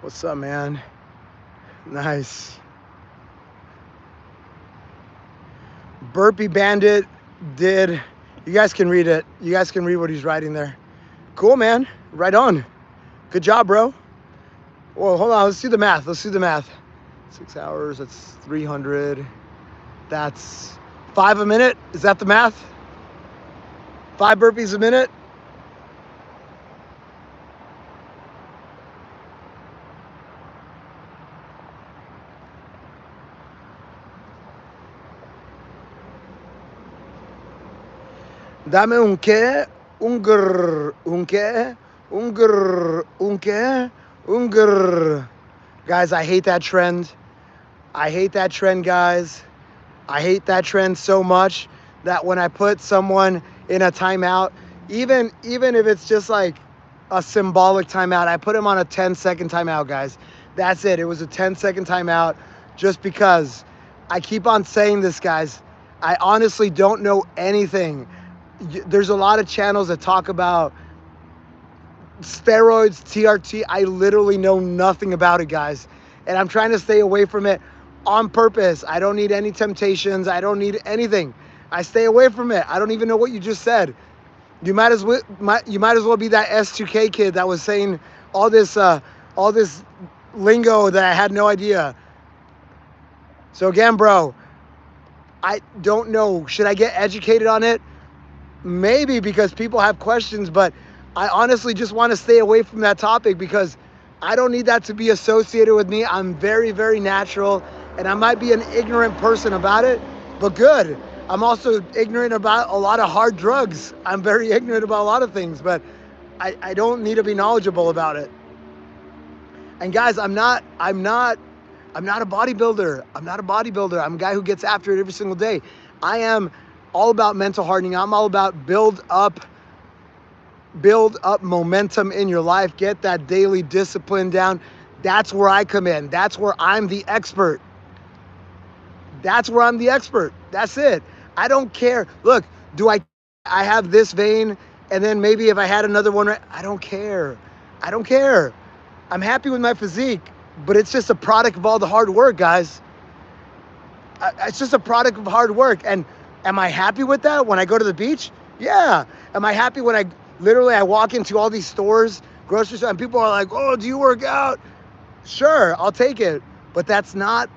What's up, man? Nice. Burpee Bandit did, you guys can read it. You guys can read what he's writing there. Cool, man. Right on. Good job, bro. Well, hold on. Let's do the math. Let's do the math. 6 hours, that's 300. That's 5 a minute. Is that the math? 5 burpees a minute? Dame un qué, un grrr, un qué, un grrr, un qué, un grrr. Guys, I hate that trend. I hate that trend, guys. I hate that trend so much that when I put someone in a timeout, even if it's just like a symbolic timeout, I put him on a 10-second timeout, guys. That's it. It was a 10-second timeout just because I keep on saying this, guys. I honestly don't know anything. There's a lot of channels that talk about steroids, TRT. I literally know nothing about it, guys. And I'm trying to stay away from it on purpose. I don't need any temptations. I don't need anything. I stay away from it. I don't even know what you just said. You might as well be that S2K kid that was saying all this lingo that I had no idea. So again, bro, I don't know. Should I get educated on it? Maybe, because people have questions, but I honestly just want to stay away from that topic because I don't need that to be associated with me. I'm very, very natural, and I might be an ignorant person about it, but good. I'm also ignorant about a lot of hard drugs. I'm very ignorant about a lot of things, but I don't need to be knowledgeable about it. And guys, I'm not a bodybuilder. I'm not a bodybuilder. I'm a guy who gets after it every single day. I am all about mental hardening. I'm all about build up momentum in your life. Get that daily discipline down. That's where I come in. That's where I'm the expert. That's where I'm the expert. That's it. I don't care. Look, I have this vein, and then maybe if I had another one, I don't care. I don't care. I'm happy with my physique, but it's just a product of all the hard work, guys. It's just a product of hard work. And am I happy with that when I go to the beach? Yeah. Am I happy when I walk into all these stores, grocery stores, and people are like, oh, do you work out? Sure, I'll take it. But that's not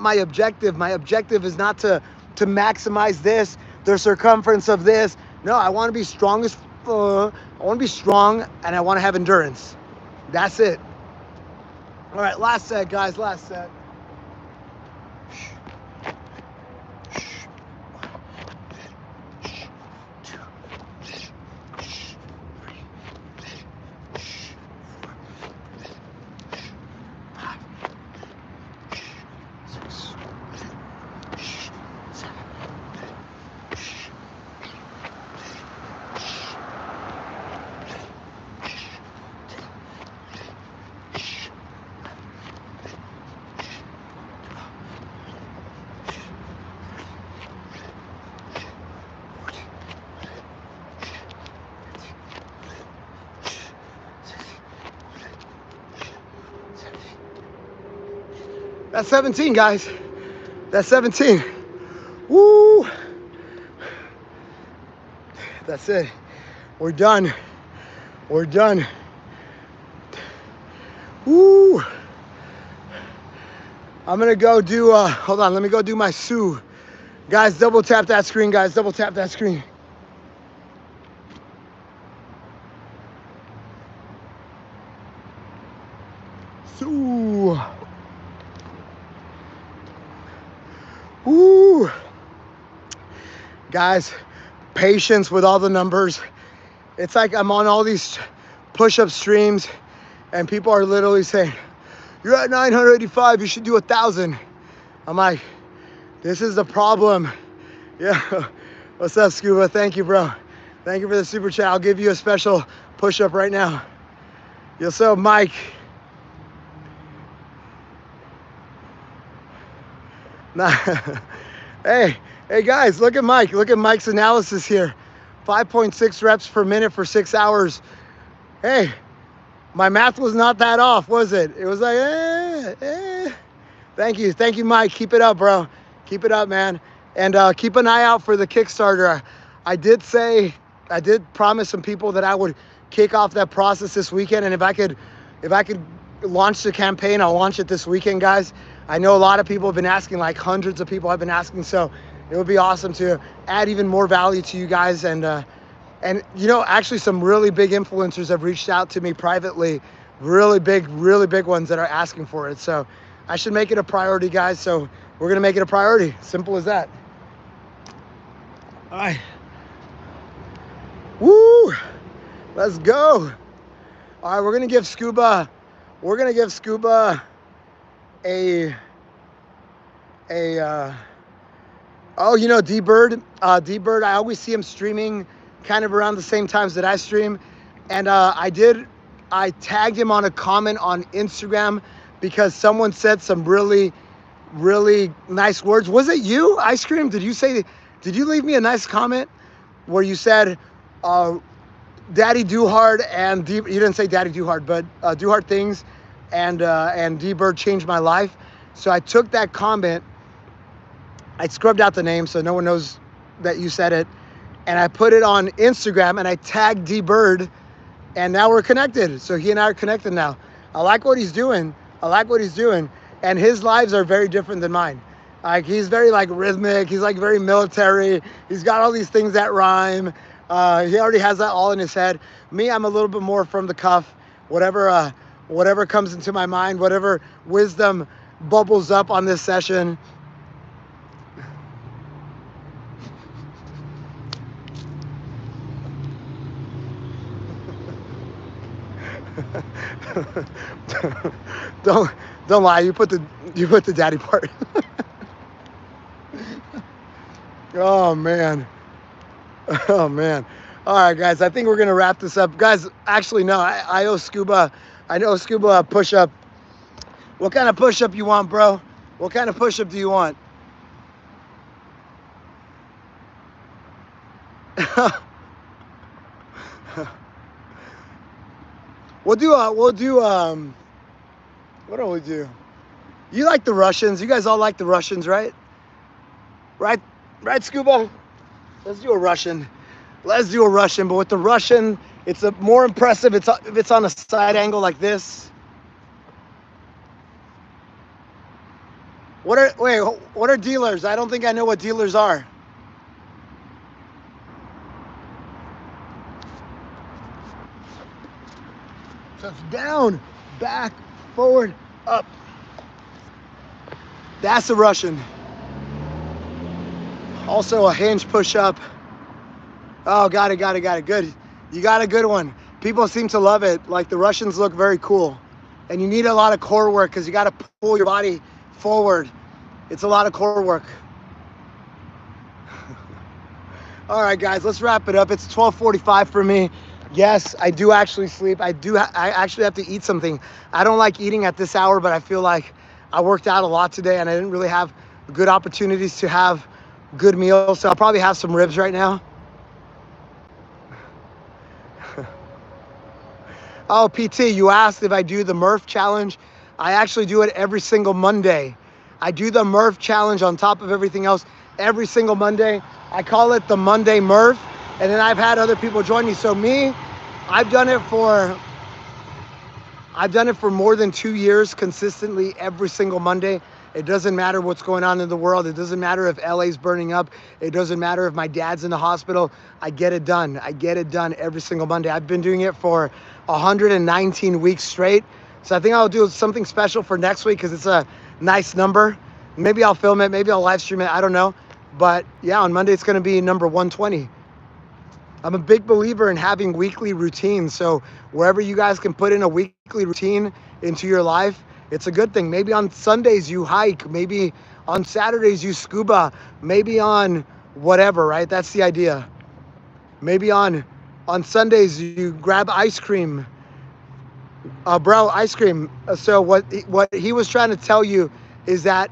my objective. My objective is not to maximize this, the circumference of this. No, I want to be strong I want to be strong, and I want to have endurance. That's it. All right, last set, guys, last set. That's 17, guys. That's 17. Woo! That's it. We're done. We're done. Woo! I'm gonna go do, hold on, let me go do my Sue. Guys, double tap that screen, guys, double tap that screen. Sue. Woo! Guys, patience with all the numbers. It's like I'm on all these push-up streams and people are literally saying, you're at 985, you should do 1,000. I'm like, this is the problem. Yeah, what's up, Scuba? Thank you, bro. Thank you for the super chat. I'll give you a special push-up right now. Yo, so Mike. Nah. Hey guys, look at Mike. Look at Mike's analysis here. 5.6 reps per minute for 6 hours. Hey, my math was not that off, was it? It was like, Thank you, Mike. Keep it up, bro. Keep it up, man. And keep an eye out for the Kickstarter. I did promise some people that I would kick off that process this weekend. And if I could launch the campaign, I'll launch it this weekend, guys. I know a lot of people have been asking, like hundreds of people have been asking. So it would be awesome to add even more value to you guys. And you know, actually some really big influencers have reached out to me privately, really big ones that are asking for it. So I should make it a priority, guys. So we're gonna make it a priority. Simple as that. All right. Woo! Let's go. All right, we're gonna give Scuba oh, you know, D-Bird, I always see him streaming kind of around the same times that I stream. And I tagged him on a comment on Instagram because someone said some really nice words. Was it you, Ice Cream? Did you leave me a nice comment where you said, Daddy Do Hard and you didn't say Daddy Do Hard, but Do Hard Things and D-Bird changed my life. So I took that comment, I scrubbed out the name so no one knows that you said it, and I put it on Instagram and I tagged D-Bird, and now we're connected. So he and I are connected now. I like what he's doing. And his lives are very different than mine. Like, he's very like rhythmic. He's like very military. He's got all these things that rhyme. He already has that all in his head. Me, I'm a little bit more from the cuff. Whatever comes into my mind, whatever wisdom bubbles up on this session. Don't lie. You put the daddy part. Oh man. Oh man. All right, guys. I think we're gonna wrap this up, guys. Actually, no. I owe Scuba a push-up. What kind of push-up you want, bro? What kind of push-up do you want? We'll do what do we do? You like the Russians? You guys all like the Russians, right? Right, Scuba? Let's do a Russian. But with the Russian, it's a more impressive. If it's on a side angle like this. What are dealers? I don't think I know what dealers are. So it's down, back, forward, up. That's a Russian. Also a hinge push-up. Oh, got it. Good. You got a good one. People seem to love it. Like, the Russians look very cool. And you need a lot of core work because you got to pull your body forward. It's a lot of core work. All right, guys, let's wrap it up. It's 12:45 for me. Yes, I do actually sleep. I actually have to eat something. I don't like eating at this hour, but I feel like I worked out a lot today and I didn't really have good opportunities to have good meals. So I'll probably have some ribs right now. Oh, PT, you asked if I do the Murph challenge. I actually do it every single Monday. I do the Murph challenge on top of everything else every single Monday. I call it the Monday Murph, and then I've had other people join me. So me, I've done it for more than 2 years consistently every single Monday. It doesn't matter what's going on in the world. It doesn't matter if LA's burning up. It doesn't matter if my dad's in the hospital. I get it done. I get it done every single Monday. I've been doing it for 119 weeks straight. So I think I'll do something special for next week because it's a nice number. Maybe I'll film it. Maybe I'll live stream it. I don't know. But yeah, on Monday, it's going to be number 120. I'm a big believer in having weekly routines. So wherever you guys can put in a weekly routine into your life, it's a good thing. Maybe on Sundays you hike, maybe on Saturdays you scuba, maybe on whatever, right? That's the idea. Maybe on Sundays you grab ice cream. Bro, ice cream. So what he was trying to tell you is that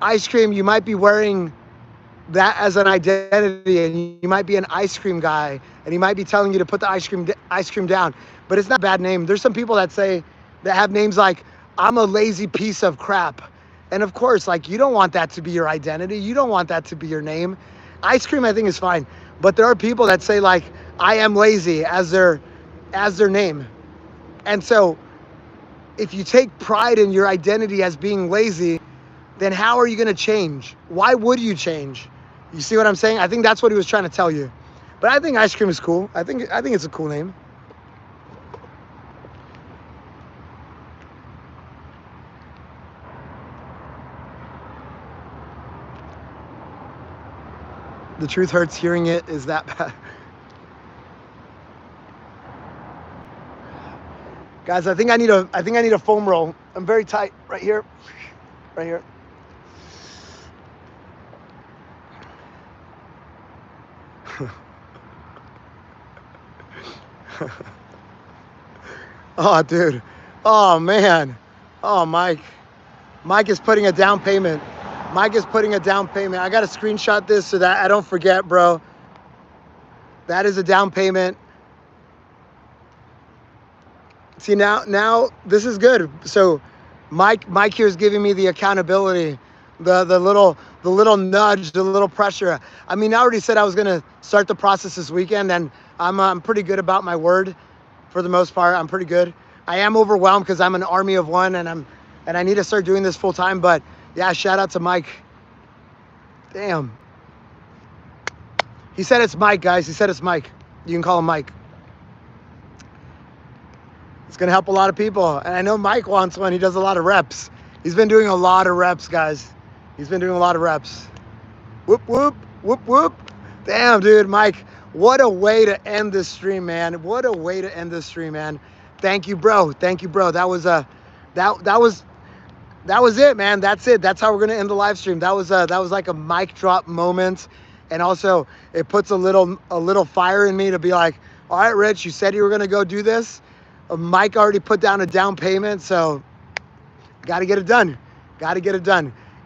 ice cream, you might be wearing that as an identity, and you might be an ice cream guy, and he might be telling you to put the ice cream down, but it's not a bad name. There's some people that have names like, I'm a lazy piece of crap. And of course, like, you don't want that to be your identity. You don't want that to be your name. Ice cream, I think, is fine. But there are people that say, like, I am lazy as their name. And so if you take pride in your identity as being lazy, then how are you going to change? Why would you change? You see what I'm saying? I think that's what he was trying to tell you. But I think ice cream is cool. I think it's a cool name. The truth hurts, hearing it is that bad. Guys, I think I need a foam roll. I'm very tight right here. Right here. Oh, dude. Oh, man. Oh, Mike is putting a down payment. I got to screenshot this so that I don't forget, bro. That is a down payment. See, now this is good. So Mike here is giving me the accountability, the little nudge, the little pressure. I mean, I already said I was gonna start the process this weekend, and I'm pretty good about my word for the most part. I'm pretty good. I am overwhelmed because I'm an army of one, and I need to start doing this full time. But yeah, shout out to Mike. Damn. He said it's Mike, guys. He said it's Mike. You can call him Mike. It's going to help a lot of people. And I know Mike wants one. He does a lot of reps. He's been doing a lot of reps, guys. He's been doing a lot of reps. Whoop, whoop, whoop, whoop. Damn, dude, Mike, what a way to end this stream, man. What a way to end this stream, man. Thank you, bro. Thank you, bro. That was it, man. That's it. That's how we're going to end the live stream. That was like a mic drop moment. And also it puts a little fire in me to be like, all right, Rich, you said you were going to go do this. Mike already put down a down payment, so got to get it done.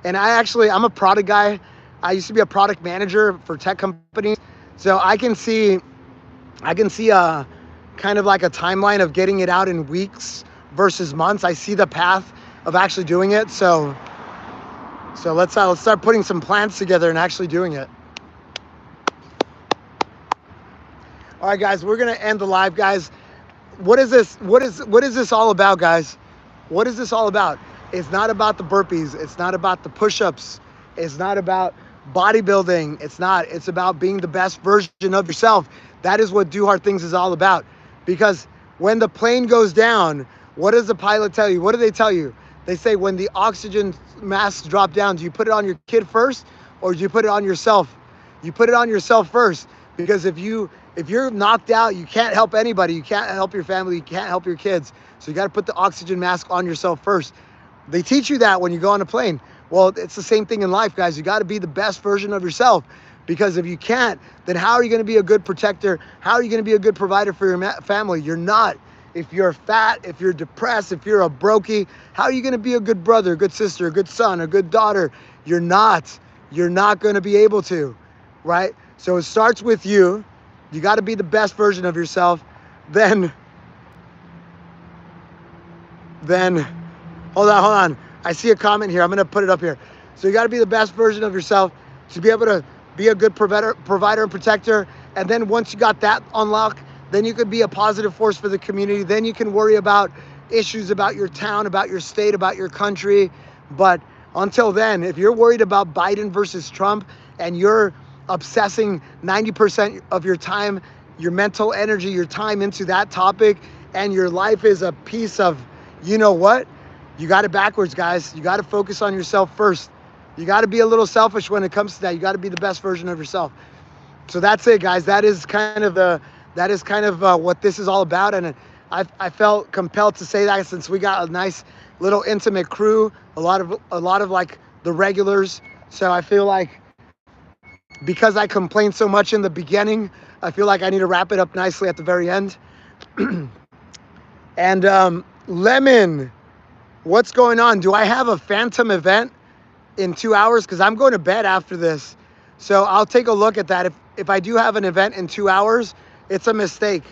And I'm a product guy. I used to be a product manager for tech companies, so I can see a kind of like a timeline of getting it out in weeks versus months. I see the path of actually doing it. So let's start putting some plans together and actually doing it. All right, guys, we're gonna end the live, guys. What is this all about, guys? What is this all about? It's not about the burpees. It's not about the push-ups. It's not about bodybuilding. It's about being the best version of yourself. That is what Do Hard Things is all about. Because when the plane goes down, what does the pilot tell you? What do they tell you? They say, when the oxygen masks drop down, do you put it on your kid first, or do you put it on yourself? You put it on yourself first, because if you're knocked out, you can't help anybody. You can't help your family. You can't help your kids. So you got to put the oxygen mask on yourself first. They teach you that when you go on a plane. Well, it's the same thing in life, guys. You got to be the best version of yourself, because if you can't, then how are you going to be a good protector? How are you going to be a good provider for your family? You're not. If you're fat, if you're depressed, if you're a brokey, how are you going to be a good brother, a good sister, a good son, a good daughter? You're not. You're not going to be able to, right? So it starts with you. You got to be the best version of yourself. Then, hold on. I see a comment here. I'm going to put it up here. So you got to be the best version of yourself to be able to be a good provider and protector. And then once you got that unlocked, then you could be a positive force for the community. Then you can worry about issues about your town, about your state, about your country. But until then, if you're worried about Biden versus Trump and you're obsessing 90% of your time, your mental energy, your time into that topic, and your life is a piece of, you know what? You got it backwards, guys. You got to focus on yourself first. You got to be a little selfish when it comes to that. You got to be the best version of yourself. So that's it, guys. That is kind of what this is all about. And I felt compelled to say that since we got a nice little intimate crew, a lot of like the regulars. So I feel like because I complained so much in the beginning, I feel like I need to wrap it up nicely at the very end. And Lemon, what's going on? Do I have a phantom event in 2 hours? Because I'm going to bed after this. So I'll take a look at that. If I do have an event in 2 hours, it's a mistake.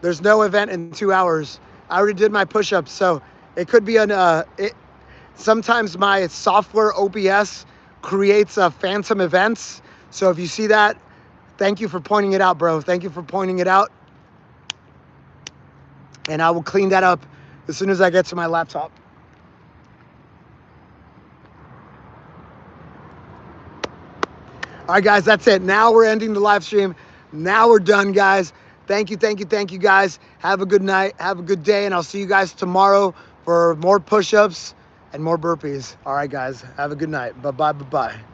There's no event in 2 hours. I already did my push-ups, so it could be sometimes my software OBS creates phantom events. So if you see that, thank you for pointing it out, bro. Thank you for pointing it out. And I will clean that up as soon as I get to my laptop. All right, guys, that's it. Now we're ending the live stream. Now we're done, guys. Thank you, guys. Have a good night. Have a good day, and I'll see you guys tomorrow for more push-ups and more burpees. All right, guys. Have a good night. Bye-bye, bye-bye.